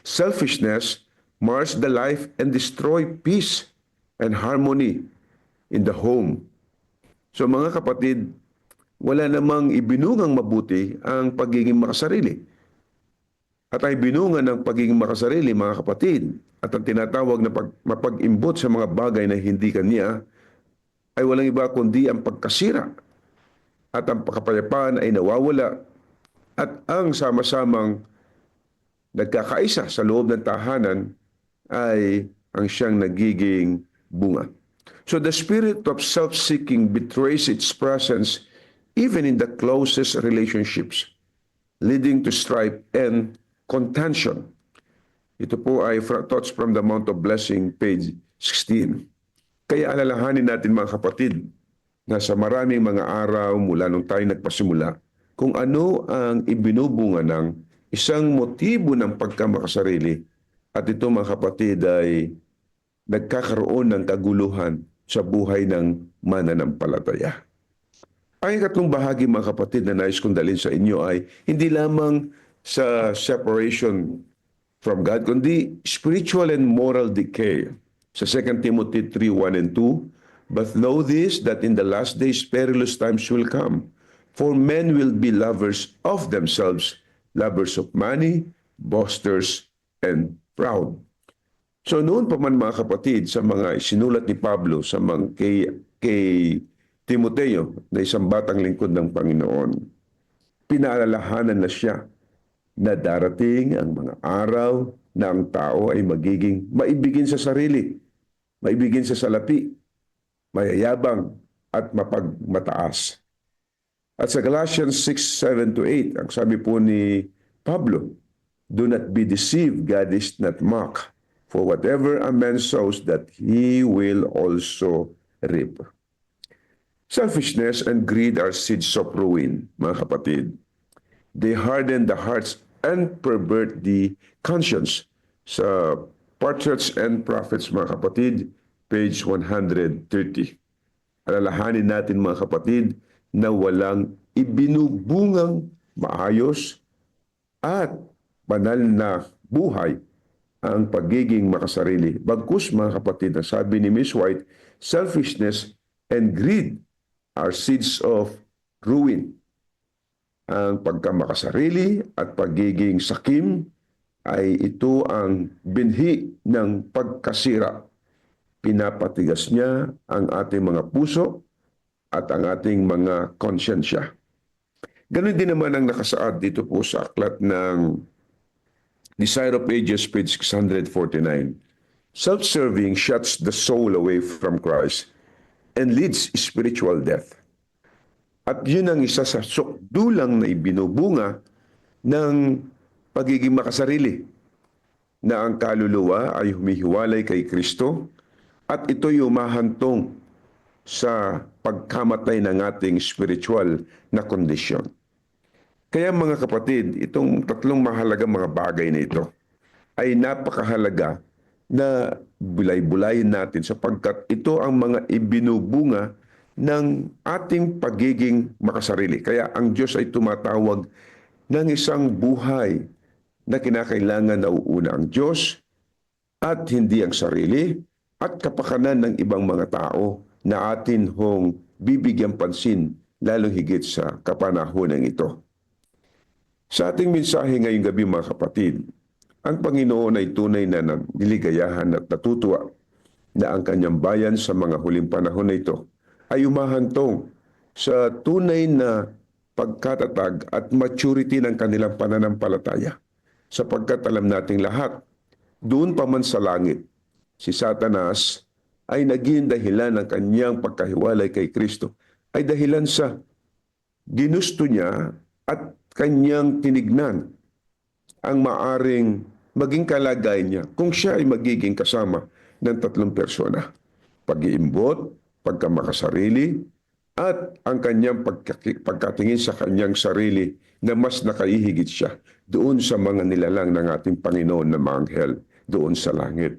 selfishness mars the life and destroy peace and harmony in the home. So mga kapatid, wala namang ibinungang mabuti ang pagiging makasarili. At ay binunga ng pagiging makasarili, mga kapatid, at ang tinatawag na mapag-imbot sa mga bagay na hindi kanya, ay walang iba kundi ang pagkasira. At ang kapayapaan ay nawawala. At ang sama-samang nagkakaisa sa loob ng tahanan ay ang siyang nagiging bunga. So the spirit of self-seeking betrays its presence even in the closest relationships, leading to strife and contention. Ito po ay Thoughts from the Mount of Blessing, page 16. Kaya alalahanin natin mga kapatid, na sa maraming mga araw mula nung tayo nagpasimula, kung ano ang ibinubunga ng isang motibo ng pagkamakasarili, at ito mga kapatid ay nagkakaroon ng kaguluhan sa buhay ng mananampalataya. Ang ikatlong bahagi mga kapatid na nais kong dalhin sa inyo ay hindi lamang sa separation from God, kundi spiritual and moral decay. Sa 2 Timothy 3:1 and 2, but know this, that in the last days perilous times will come, for men will be lovers of themselves, lovers of money, boasters, and proud. So noon pa man mga kapatid, sa mga sinulat ni Pablo sa mga kay Timoteo na isang batang lingkod ng Panginoon, pinaalalahanan na siya na darating ang mga araw na ang tao ay magiging maibigin sa sarili, maibigin sa salapi, mayayabang at mapagmataas. At sa Galatians 6:7-8, ang sabi po ni Pablo, do not be deceived, God is not mocked, for whatever a man sows, that he will also reap. Selfishness and greed are seeds of ruin, mga kapatid. They harden the hearts and pervert the conscience. Sa Patriarchs and Prophets, mga kapatid, page 130. Alalahanin natin mga kapatid na walang ibinubungang maayos at banal na buhay ang pagiging makasarili. Bagkus mga kapatid, ang sabi ni Miss White, selfishness and greed are seeds of ruin. Ang pagkamakasarili at pagiging sakim ay ito ang binhi ng pagkasira. Pinapatigas niya ang ating mga puso at ang ating mga konsyensya. Ganon din naman ang nakasaad dito po sa aklat ng Desire of Ages, page 649. Self-serving shuts the soul away from Christ and leads spiritual death. At yun ang isa sa sukdulang na ibinubunga ng pagiging makasarili, na ang kaluluwa ay humihiwalay kay Kristo at ito'y umahantong sa pagkamatay ng ating spiritual na kondisyon. Kaya mga kapatid, itong tatlong mahalagang mga bagay na ito ay napakahalaga na bulay-bulayin natin sapagkat ito ang mga ibinubunga ng ating pagiging makasarili. Kaya ang Diyos ay tumatawag ng isang buhay na kinakailangan na uuna ang Diyos at hindi ang sarili at kapakanan ng ibang mga tao na atin hong bibigyan pansin lalong higit sa kapanahonan ito. Sa ating mensahe ngayong gabi mga kapatid, ang Panginoon ay tunay na niligayahan at natutuwa na ang kanyang bayan sa mga huling panahon na ito ay umahantong sa tunay na pagkatatag at maturity ng kanilang pananampalataya. Sapagkat alam nating lahat, doon pa man sa langit, si Satanas ay naging dahilan ng kanyang pagkahiwalay kay Kristo. Ay dahilan sa ginusto niya at kanyang tinignan ang maaring maging kalagayan niya kung siya ay magiging kasama ng tatlong persona. Pag-iimbot, pagkamakasarili, at ang kanyang pagkatingin sa kanyang sarili na mas nakaihigit siya doon sa mga nilalang ng ating Panginoon na mga anghel doon sa langit.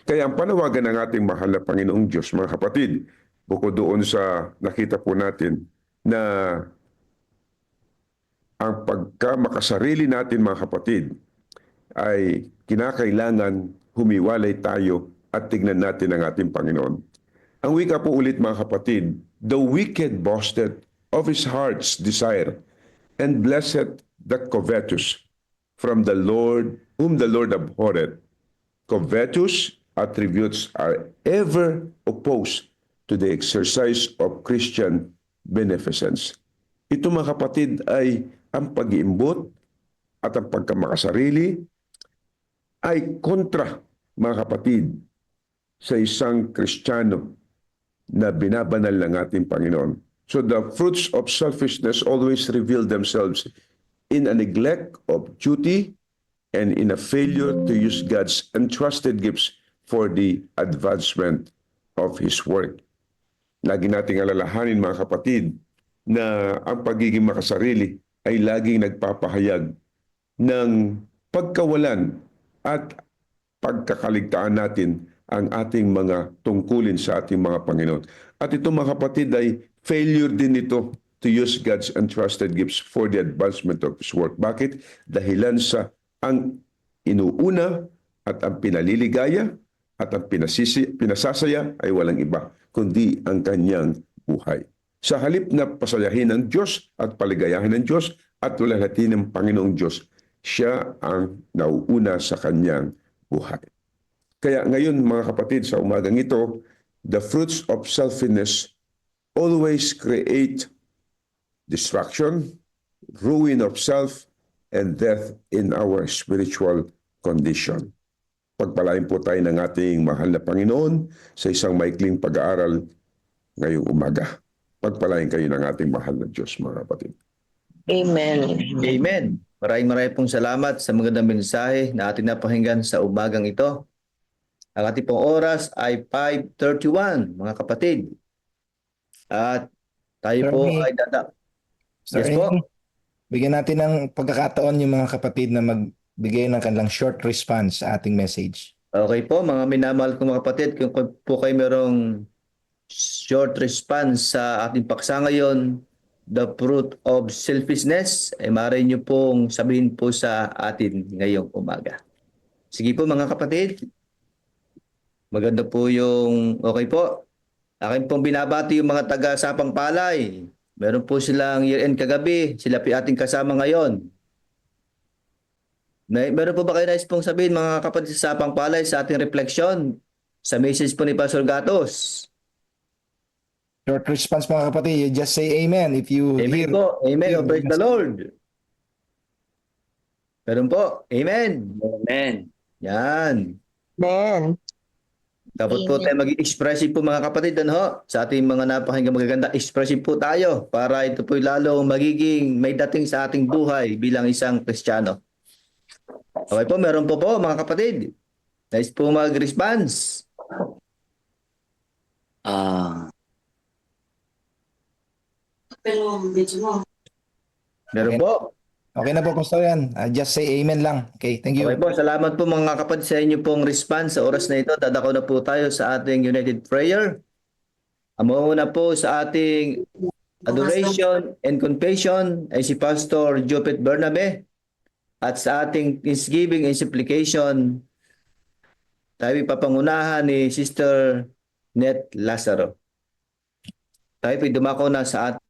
Kaya ang panawagan ng ating mahal na Panginoong Diyos, mga kapatid, bukod doon sa nakita po natin na ang pagkamakasarili natin mga kapatid ay kinakailangan humiwalay tayo at tignan natin ang ating Panginoon. Ang wika po ulit mga kapatid, the wicked boasted of his heart's desire and blessed the covetous from the Lord, whom the Lord abhorred. Covetous attributes are ever opposed to the exercise of Christian beneficence. Ito mga kapatid ay ang pag-iimbot at ang pagkamakasarili ay kontra mga kapatid sa isang Kristiyano na binabanal ng ating Panginoon. So the fruits of selfishness always reveal themselves in a neglect of duty and in a failure to use God's entrusted gifts for the advancement of His work. Lagi nating alalahanin mga kapatid na ang pagiging makasarili ay laging nagpapahayag ng pagkawalan at pagkakaligtaan natin ang ating mga tungkulin sa ating mga Panginoon. At ito mga kapatid ay failure din ito to use God's entrusted gifts for the advancement of His work. Bakit? Dahilan sa ang inuuna at ang pinaliligaya at ang pinasasaya ay walang iba, kundi ang kanyang buhay. Sa halip na pasayahin ng Diyos at paligayahin ng Diyos at tulalatin ng Panginoong Diyos, siya ang nauuna sa kanyang buhay. Kaya ngayon mga kapatid, sa umagang ito, the fruits of selfishness always create destruction, ruin of self, and death in our spiritual condition. Pagpalain po tayo ng ating mahal na Panginoon sa isang maikling pag-aaral ngayong umaga. Pagpalain kayo ng ating mahal na Diyos, mga kapatid.
Amen.
Amen. Maraming pong salamat sa magandang mensahe na ating napakinggan sa umagang ito. Ang ating pong oras ay 5:31, mga kapatid. At tayo
Sir
po
Amy.
ay dada.
Sir
Yes po.
Amy, bigyan natin ng pagkakataon yung mga kapatid na magbigay ng kanilang short response sa ating message.
Okay po, mga minamahal kong mga kapatid, kung po kayo merong short response sa ating paksa ngayon, the fruit of selfishness, ay maaari nyo pong sabihin po sa atin ngayong umaga. Sige po mga kapatid. Maganda po yung okay po. Akin pong binabati yung mga taga Sapang Palay. Meron po silang year-end kagabi. Sila po yung ating kasama ngayon. Meron po ba kayo nais pong sabihin mga kapatid sa Sapang Palay sa ating reflection sa message po ni Pastor Gatos?
Short response mga kapatid, you just say amen if you
Amen
hear.
po. Amen.
hear
Oh, praise the Lord. Meron po. Amen.
Amen.
Yan.
Amen.
Dapat po tayo maging expressive po mga kapatid, ano? Sa ating mga napakinggan magaganda, expressive po tayo para ito po lalo magiging may dating sa ating buhay bilang isang Kristiyano. Okay po, meron po mga kapatid. Nice po mag-response. Meron po.
Okay na po, Pastor yan. Just say amen lang. Okay, thank you.
Okay po, salamat po mga kapatid sa inyo pong response sa oras na ito. Dadako na po tayo sa ating united prayer. Muna po sa ating adoration and confession ay si Pastor Jopet Bernabe. At sa ating thanksgiving and supplication, tayo ipapangunahan ni Sister Net Lazaro. Tayo po dumako na sa ating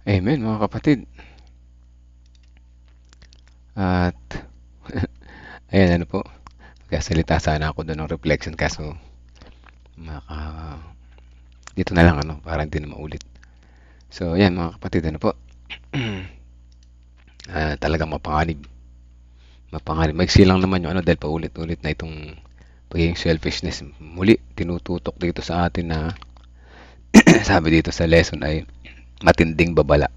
Amen mga kapatid. At ayan ano po. Magkasalita sana ako doon ng reflection kaso dito na lang ano para hindi na maulit. So ayan mga kapatid ano po. Talagang mapanganib. Maigsi lang naman yung ano dahil paulit-ulit na itong pagiging selfishness. Muli tinututok dito sa atin na sabi dito sa lesson ay matinding babala.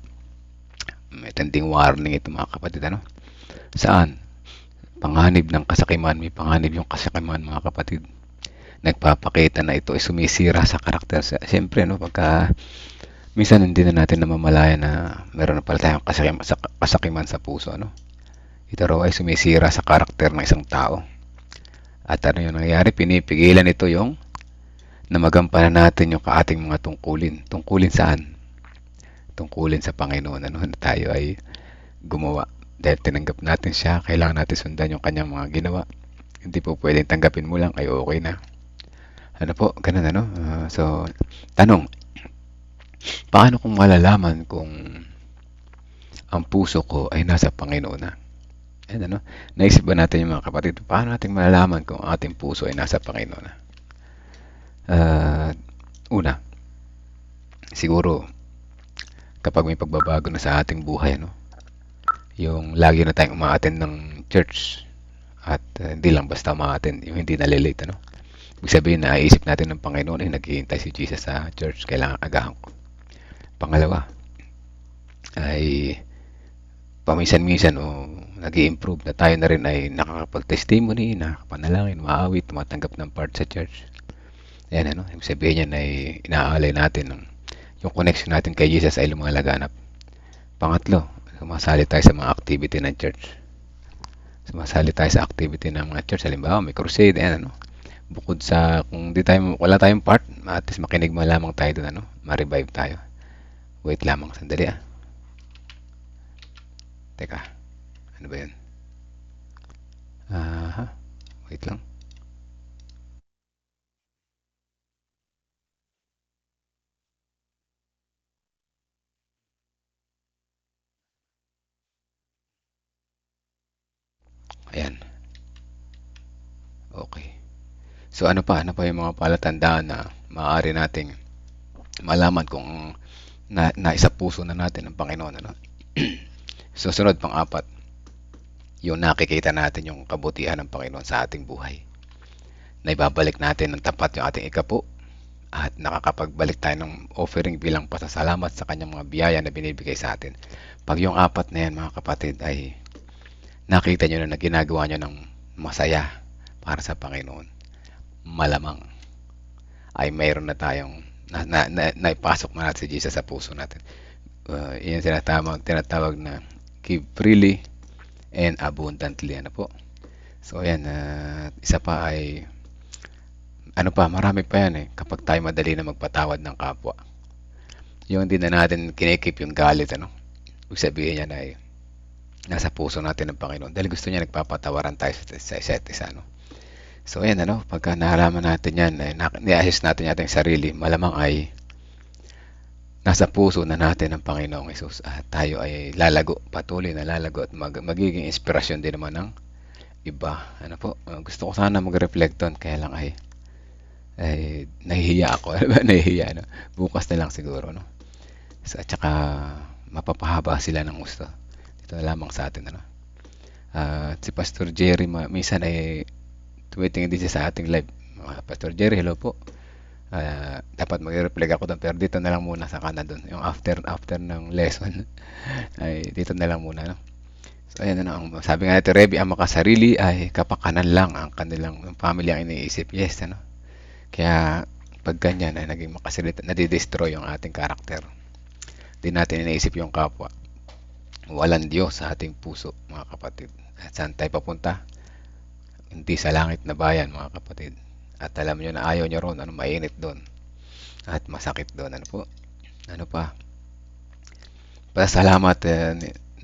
May tinding warning ito mga kapatid ano. Saan? Panganib ng kasakiman. May panganib yung kasakiman mga kapatid. Nagpapakita na ito ay sumisira sa karakter. Siyempre no pagka minsan hindi na natin namamalayan na meron na pala tayong kasakiman sa puso ano. Ito raw ay sumisira sa karakter ng isang tao. At ano yung nangyayari? Pinipigilan ito yung na magampanan natin yung ating mga tungkulin. Tungkulin saan? Tungkulin sa Panginoon. Ano na tayo ay gumawa. Dahil tinanggap natin siya, kailangan natin sundan yung kanyang mga ginawa. Hindi po pwedeng tanggapin mo lang, ay okay na. Ano po, ganun ano. So, tanong, paano kung malalaman kung ang puso ko ay nasa Panginoon na? Ayan ano, naisip ba natin yung mga kapatid, paano natin malalaman kung ating puso ay nasa Panginoon na? Una, siguro, kapag may pagbabago na sa ating buhay, ano, yung lagi na tayong umaattend ng church at hindi lang basta umaattend, yung hindi nalilate, ano. Ibig sabihin na isip natin ng Panginoon ay naghihintay si Jesus sa church, kailangan agahan ko. Pangalawa, ay paminsan-minsan o nag-i-improve na tayo na rin ay nakakapag-testimony, nakakapanalangin, maawit, tumatanggap ng part sa church. Ayan ano, ibig sabihin niyan ay inaalay natin yung connection natin kay Jesus ay lumalaganap. Pangatlo, sumasali tayo sa mga activity ng church. Sumasali tayo sa activity ng mga church. Halimbawa, may crusade, ayan ano. Bukod sa, kung wala tayong part, at least makinig mo lamang tayo doon, ano, ma-revive tayo. Wait lamang, sandali ah. Teka, ano ba yun? Wait lang. Ayan. Okay. So ano pa yung mga palatandaan na maaari nating malaman kung naisa puso na natin ang Panginoon, ano? Susunod pang-apat, yung nakikita natin yung kabutihan ng Panginoon sa ating buhay. Na ibabalik natin ng tapat yung ating ikapo at nakakapagbalik tayo ng offering bilang pasasalamat sa kanyang mga biyaya na binibigay sa atin. Pag yung apat na yan mga kapatid ay nakita nyo na ginagawa nyo ng masaya para sa Panginoon, malamang ay mayroon na tayong naipasok na natin si Jesus sa puso natin. Yan tinatawag na give freely and abundantly. Ano po? So ayan, isa pa ay marami pa yan kapag tayo madali na magpatawad ng kapwa. Yung hindi na natin kinikip yung galit, ano? Ibig sabihin yan ay nasa puso natin ng Panginoon dahil gusto niya nagpapatawaran tayo sa isa't isa, no? So ayan, pagka nahalaman natin yan, niayos natin yung ating sarili, malamang ay nasa puso na natin ng Panginoong Hesus at tayo ay lalago, patuloy na lalago at magiging inspirasyon din naman ng iba. Gusto ko sana mag-reflect doon, kaya lang ay nahihiya ako. Nahihiya, no? Bukas na lang siguro, no? So, at saka mapapahaba sila ng gusto. Dito na lamang sa atin, si Pastor Jerry, minsan ay tumitingin din siya sa ating live. Pastor Jerry, hello po. Dapat mag-reflect ako doon, pero dito na lang muna sa kanan doon. Yung after ng lesson, ay dito na lang muna, no? So, ayan, ang sabi nga natin, Rebi, ang makasarili ay kapakanan lang ang kanilang family ang iniisip. Yes, Kaya, pag ganyan ay naging makasarili, nadidestroy yung ating karakter. Di natin iniisip yung kapwa. Walang Diyos sa ating puso, mga kapatid. At saan tayo papunta? Hindi sa langit na bayan, mga kapatid. At alam nyo na ayaw nyo ron, mainit doon. At masakit doon. Ano pa? Pasalamat,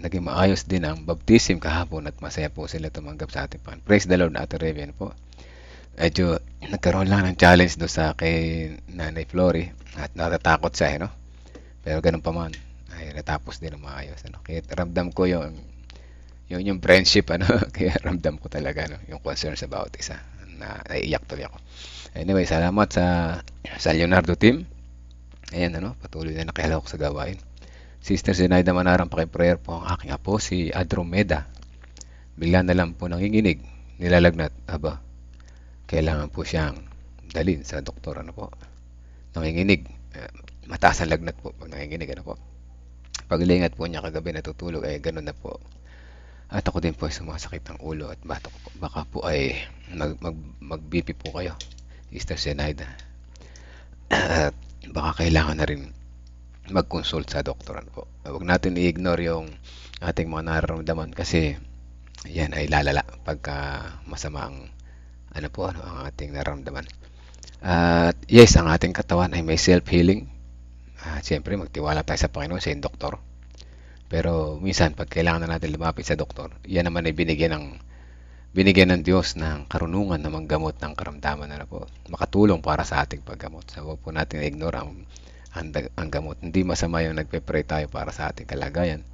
naging maayos din ang baptism kahapon at masaya po sila tumanggap sa ating Panginoon. Praise the Lord, Ate Revian po. Medyo nagkaroon lang ng challenge doon sa kay Nanay Flory at natatakot siya, Pero ganun pa man, ay natapos din ng maayos, Kaya ramdam ko yung friendship, Kaya ramdam ko talaga, yung concerns about isa. Naiiyak tuloy ako. Anyway, salamat sa Leonardo team. Ayan, patuloy na nakihalok sa gawain. Sister Zenaida Manarang, paki-prayer po ang aking apo, si Andromeda. Bigla na lang po nanginginig, nilalagnat. Kailangan po siyang dalhin sa doktor, Nanginginig. Mataas ang lagnat po pag nanginginig, Paglingat po niya kagabi natutulog, ay ganun na po. At ako din po ay sumasakit ng ulo at batok po. Baka po ay mag-BP po kayo, Sister Zenaida. At baka kailangan na rin mag-consult sa doktor, Huwag natin i-ignore yung ating mga nararamdaman kasi yan ay lalala pagka masama ang ang ating nararamdaman. At yes, ang ating katawan ay may self-healing. Siyempre, magtiwala tayo sa Panginoon, sa doktor. Pero minsan, pag kailangan na natin lumapit sa doktor, yan naman ay binigyan ng Diyos ng karunungan na manggamot ng karamdaman, makatulong para sa ating paggamot. So, huwag po natin i-ignore ang gamot. Hindi masama yung nagpe-pray tayo para sa ating kalagayan,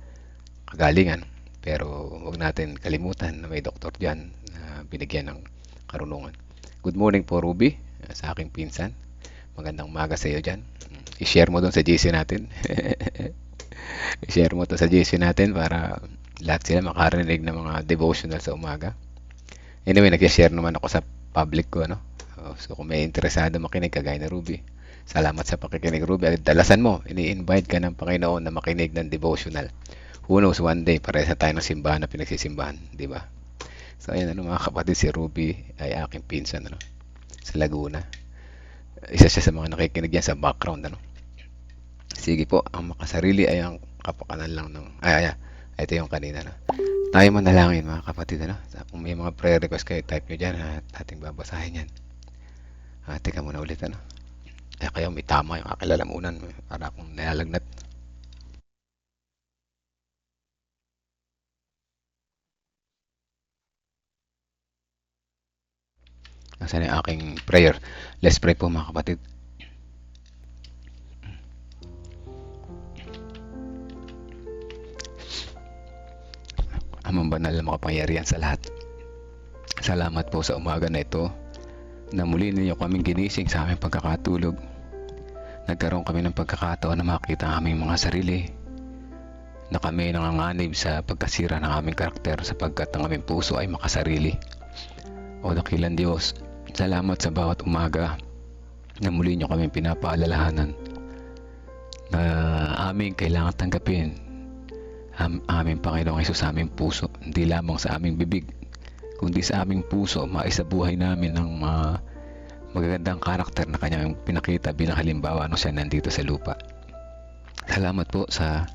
kagalingan. Pero huwag natin kalimutan na may doktor dyan na binigyan ng karunungan. Good morning po, Ruby, sa aking pinsan. Magandang umaga sa iyo dyan. I-share mo doon sa GC natin. I-share mo to sa GC natin para lahat sila makarinig ng mga devotional sa umaga. Anyway, nag-share naman ako sa public ko, So, kung may interesado makinig, kagaya na Ruby, salamat sa pakikinig, Ruby. At dalasan mo, ini-invite ka ng Panginoon na makinig ng devotional. Who knows, one day, parehas tayo ng simbahan na pinagsisimbahan, di ba? So, ayan, mga kapatid, si Ruby ay aking pinsan, sa Laguna. Isa siya sa mga nakikinig yan sa background, Sige po, ang makasarili ay ang kapakanan lang ng... ito yung kanina, Tayo manalangin, mga kapatid, Kung may mga prayer request kayo, type nyo dyan at ating babasahin yan. Teka muna ulit, kayo may tama yung akilalamunan para akong nalalagnat. Nasaan yung aking prayer? Let's pray po, mga kapatid. Amang banal na makapangyarihan sa lahat. Salamat po sa umaga na ito na muli ninyo kaming ginising sa aming pagkakatulog. Nagkaroon kami ng pagkakataon na makita ang aming mga sarili, na kami nanganganib sa pagkasira ng aming karakter sapagkat ang aming puso ay makasarili. O dakilang Diyos, salamat sa bawat umaga na muli nyo kami pinapaalalahanan na aming kailangan tanggapin aming Panginoong Hesus sa aming puso, hindi lamang sa aming bibig, kundi sa aming puso, maisabuhay namin ng magagandang karakter na kanyang pinakita bilang halimbawa siya nandito sa lupa. Salamat po sa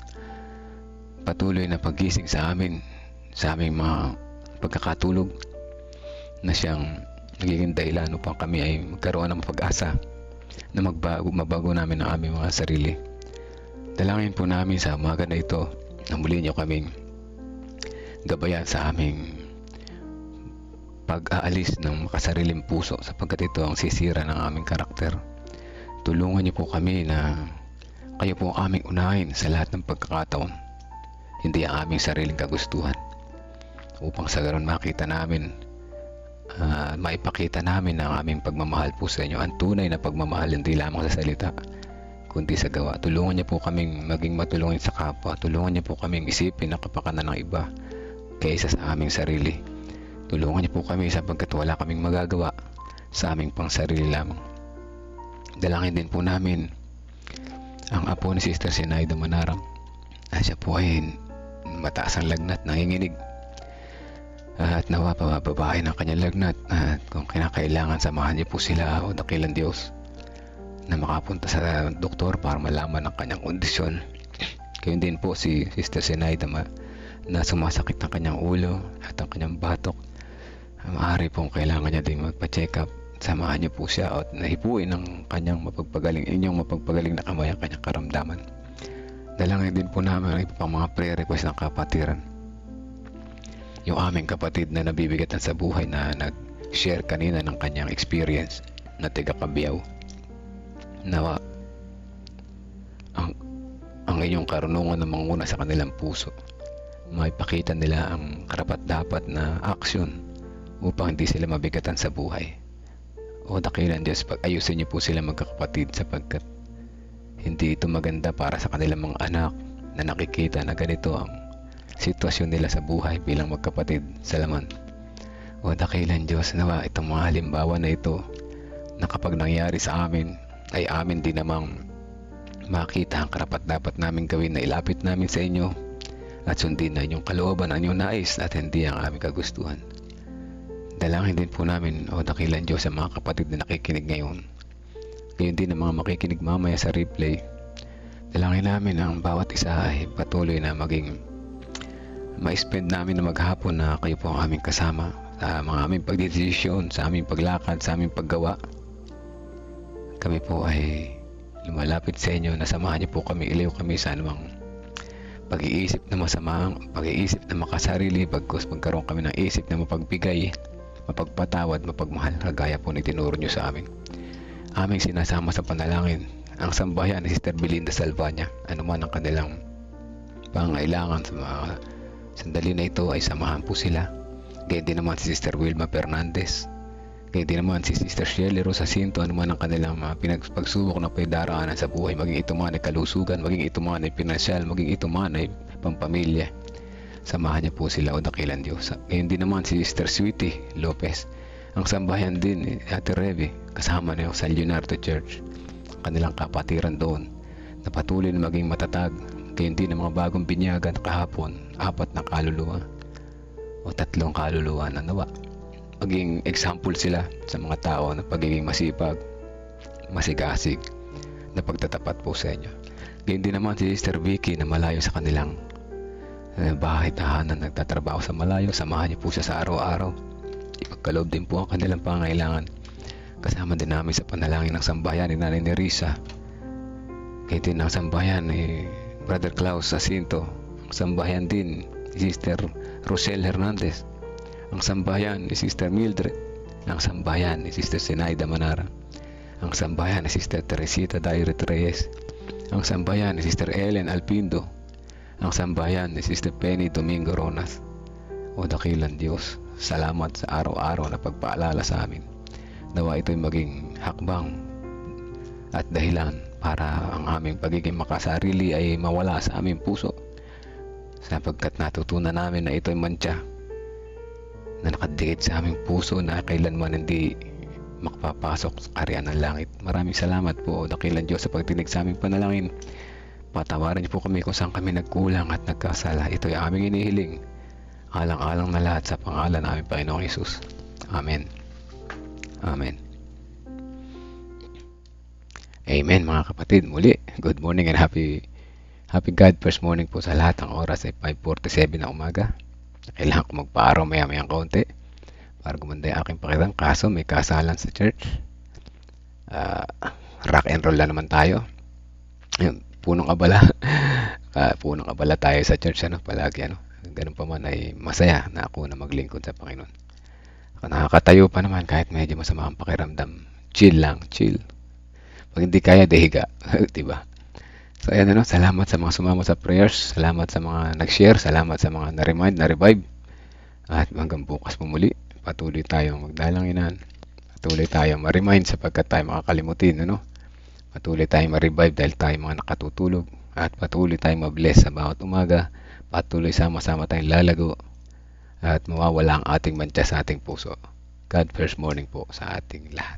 patuloy na paggising sa amin, sa aming mga pagkakatulog, na siyang nagiging dahilan upang kami ay magkaroon ng pag-asa na mabago namin ang aming mga sarili. Dalangin po namin sa umaga na ito na muli nyo kaming gabayan sa aming pag-aalis ng makasariling puso sapagkat ito ang sisira ng aming karakter. Tulungan niyo po kami na kayo po ang aming unahin sa lahat ng pagkakataon, hindi ang aming sariling kagustuhan, upang sa ganon makita namin, maipakita namin ang aming pagmamahal po sa inyo, ang tunay na pagmamahal, hindi lamang sa salita kundi sa gawa. Tulungan niyo po kaming maging matulungin sa kapwa. Tulungan niyo po kaming isipin ang kapakanan ng iba kaysa sa aming sarili. Tulungan niyo po kami sapagkat wala kaming magagawa sa aming pangsarili lamang. Dalangin din po namin ang apo ni Sister Zenaida Manarang. Siya po ay mataas ang lagnat, nanginginig. At nawa pababae ng kanyang lagnat. At kung kinakailangan, samahan niyo po sila o dakilang Diyos na makapunta sa doktor para malaman ang kanyang kondisyon. Gayon din po si Sister Zenaida na sumasakit ang kanyang ulo at ang kanyang batok. Maaari pong kailangan niya din magpa-check up. Samahan niyo po siya at nahipuin ang kanyang inyong mapagpagaling na kamay ang kanyang karamdaman. Dalangin din po namin ang iba pang mga prayer request ng kapatiran. Yung aming kapatid na nabibigatan sa buhay na nag-share kanina ng kanyang experience na taga-Kabiyaw. Nawa ang inyong karunungan na manguna sa kanilang puso, maipakita nila ang karapat-dapat na aksyon upang hindi sila mabigatan sa buhay. O dakilan Diyos, pag-ayusin niyo po sila magkakapatid sapagkat hindi ito maganda para sa kanilang mga anak na nakikita na ganito ang sitwasyon nila sa buhay bilang magkapatid sa laman. O dakilan Diyos, nawa itong mga halimbawa na ito na kapag nangyari sa amin ay amin din namang makita ang karapat-dapat namin gawin na ilapit namin sa inyo at sundin na inyong kalooban, ang inyong nais at hindi ang aming kagustuhan. Dalangin din po namin, o dakilan Diyos, sa mga kapatid na nakikinig ngayon. Gayon din ang mga makikinig mamaya sa replay. Dalangin namin ang bawat isa ay patuloy na maging ma-spend namin na maghapon na kayo po ang aming kasama sa mga aming pagdedesisyon, sa aming paglakad, sa aming paggawa. Kami po ay lumalapit sa inyo na samahan niyo po kami, ilayo kami sa anumang pag-iisip na masama, pag-iisip na makasarili, pagkos magkaroon kami ng isip na mapagbigay, mapagpatawad, mapagmahal, kagaya po ni tinuro niyo sa amin. Aming sinasama sa panalangin ang sambahayan ni Sister Belinda Salvania. Ano man ang kanilang pangailangan sa mga sandali na ito ay samahan po sila. Gayon din naman si Sister Wilma Fernandez. Gayon din naman si Sister Shirley Rosacinto. Ano man ang kanilang pagsubok na pagdaraanan sa buhay, maging ito man ay kalusugan, maging ito man ay pinansyal, maging ito man ay pampamilya. Samahan niya po sila, o dakilan Diyos. Gayon din naman si Sister Sweetie Lopez. Ang sambahayan din, Ate Reve, kasama niyo sa Leonardo Church. Kanilang kapatiran doon na patuloy na maging matatag. Gayon din ang mga bagong binyagan kahapon, 4 na kaluluwa o 3 kaluluwa na nawa. Maging example sila sa mga tao na pagiging masipag, masigasig, na pagtatapat po sa inyo. Gayon din naman si Sister Vicky na malayo sa kanilang bahay tahanan, nagtatrabaho sa malayo. Samahan niyo po siya sa araw-araw. Ipagkaloob din po ang kanilang pangailangan. Kasama din namin sa panalangin ng sambahayan ni Nanay Nerissa. Gayon din ang sambahayan ni Brother Klaus Jacinto. Ang sambahayan din ni Sister Rosel Hernandez. Ang sambahayan ni Sister Mildred. Ang sambahayan ni Sister Zenaida Manara. Ang sambahayan ni Sister Teresita Dairet Reyes. Ang sambahayan ni Sister Ellen Alpindo. Ang sambahayan ni Sister Penny Domingo Ronas. O dakilan Diyos, salamat sa araw-araw na pagpaalala sa amin. Nawa ito'y maging hakbang at dahilan para ang aming pagiging makasarili ay mawala sa aming puso, sapagkat natutunan namin na ito'y mantsa na nakadikit sa aming puso na kailanman hindi makapapasok sa kaharian ng langit. Maraming salamat po, o dakilan Diyos, sa pagtinig sa aming panalangin. Patawarin niyo po kami kung saan kami nagkulang at nagkasala. Ito'y aming inihiling, alang-alang na lahat sa pangalan ng aming Panginoong Hesus. Amen. Amen. Amen mga kapatid. Muli, good morning and happy God first morning po sa lahat. Ang oras ay 5:47 na umaga. Kailangan ko magpaaraw maya-mayang kaunti para gumanda yung aking pakitang. Kaso may kasalan sa church. Rock and roll na naman tayo. Punong abala. Punong abala tayo sa church, palagi ganun pa man ay masaya na ako na maglingkod sa Panginoon. Nakakatayo pa naman kahit medyo masama ang pakiramdam. Chill lang, chill. Pag hindi kaya, dehiga. Diba? So ayan salamat sa mga sumama sa prayers, salamat sa mga nag-share, salamat sa mga na-remind, na-revive. At hanggang bukas po muli, patuloy tayong magdalanginan, patuloy tayong ma-remind sapagkat tayo makakalimutin, Patuloy tayong ma-revive dahil tayo mga nakatutulog, at patuloy tayong ma-bless sa bawat umaga, patuloy sama-sama tayong lalago, at mawawala ang ating mantsa sa ating puso. God first morning po sa ating lahat.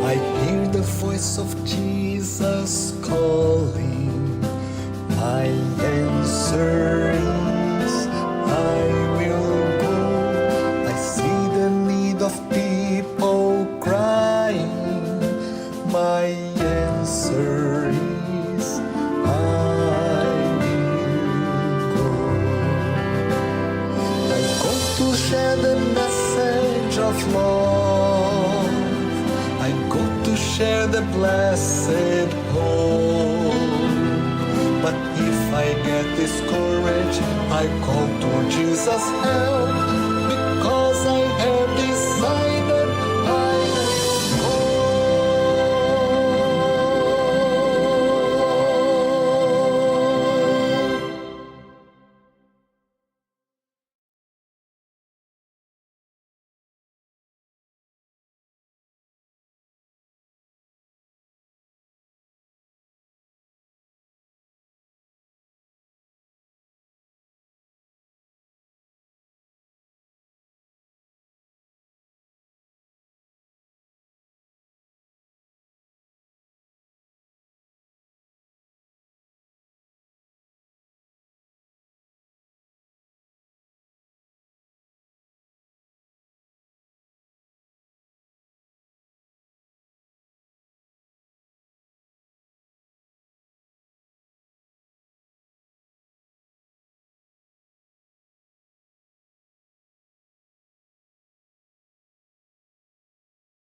I hear the voice of Jesus calling. My answer is, I will go. I see the need of people crying. My answer is, I will go. I go to share the message of love. I go to share the blessed hope. But if I get discouraged, I call to Jesus' help, because I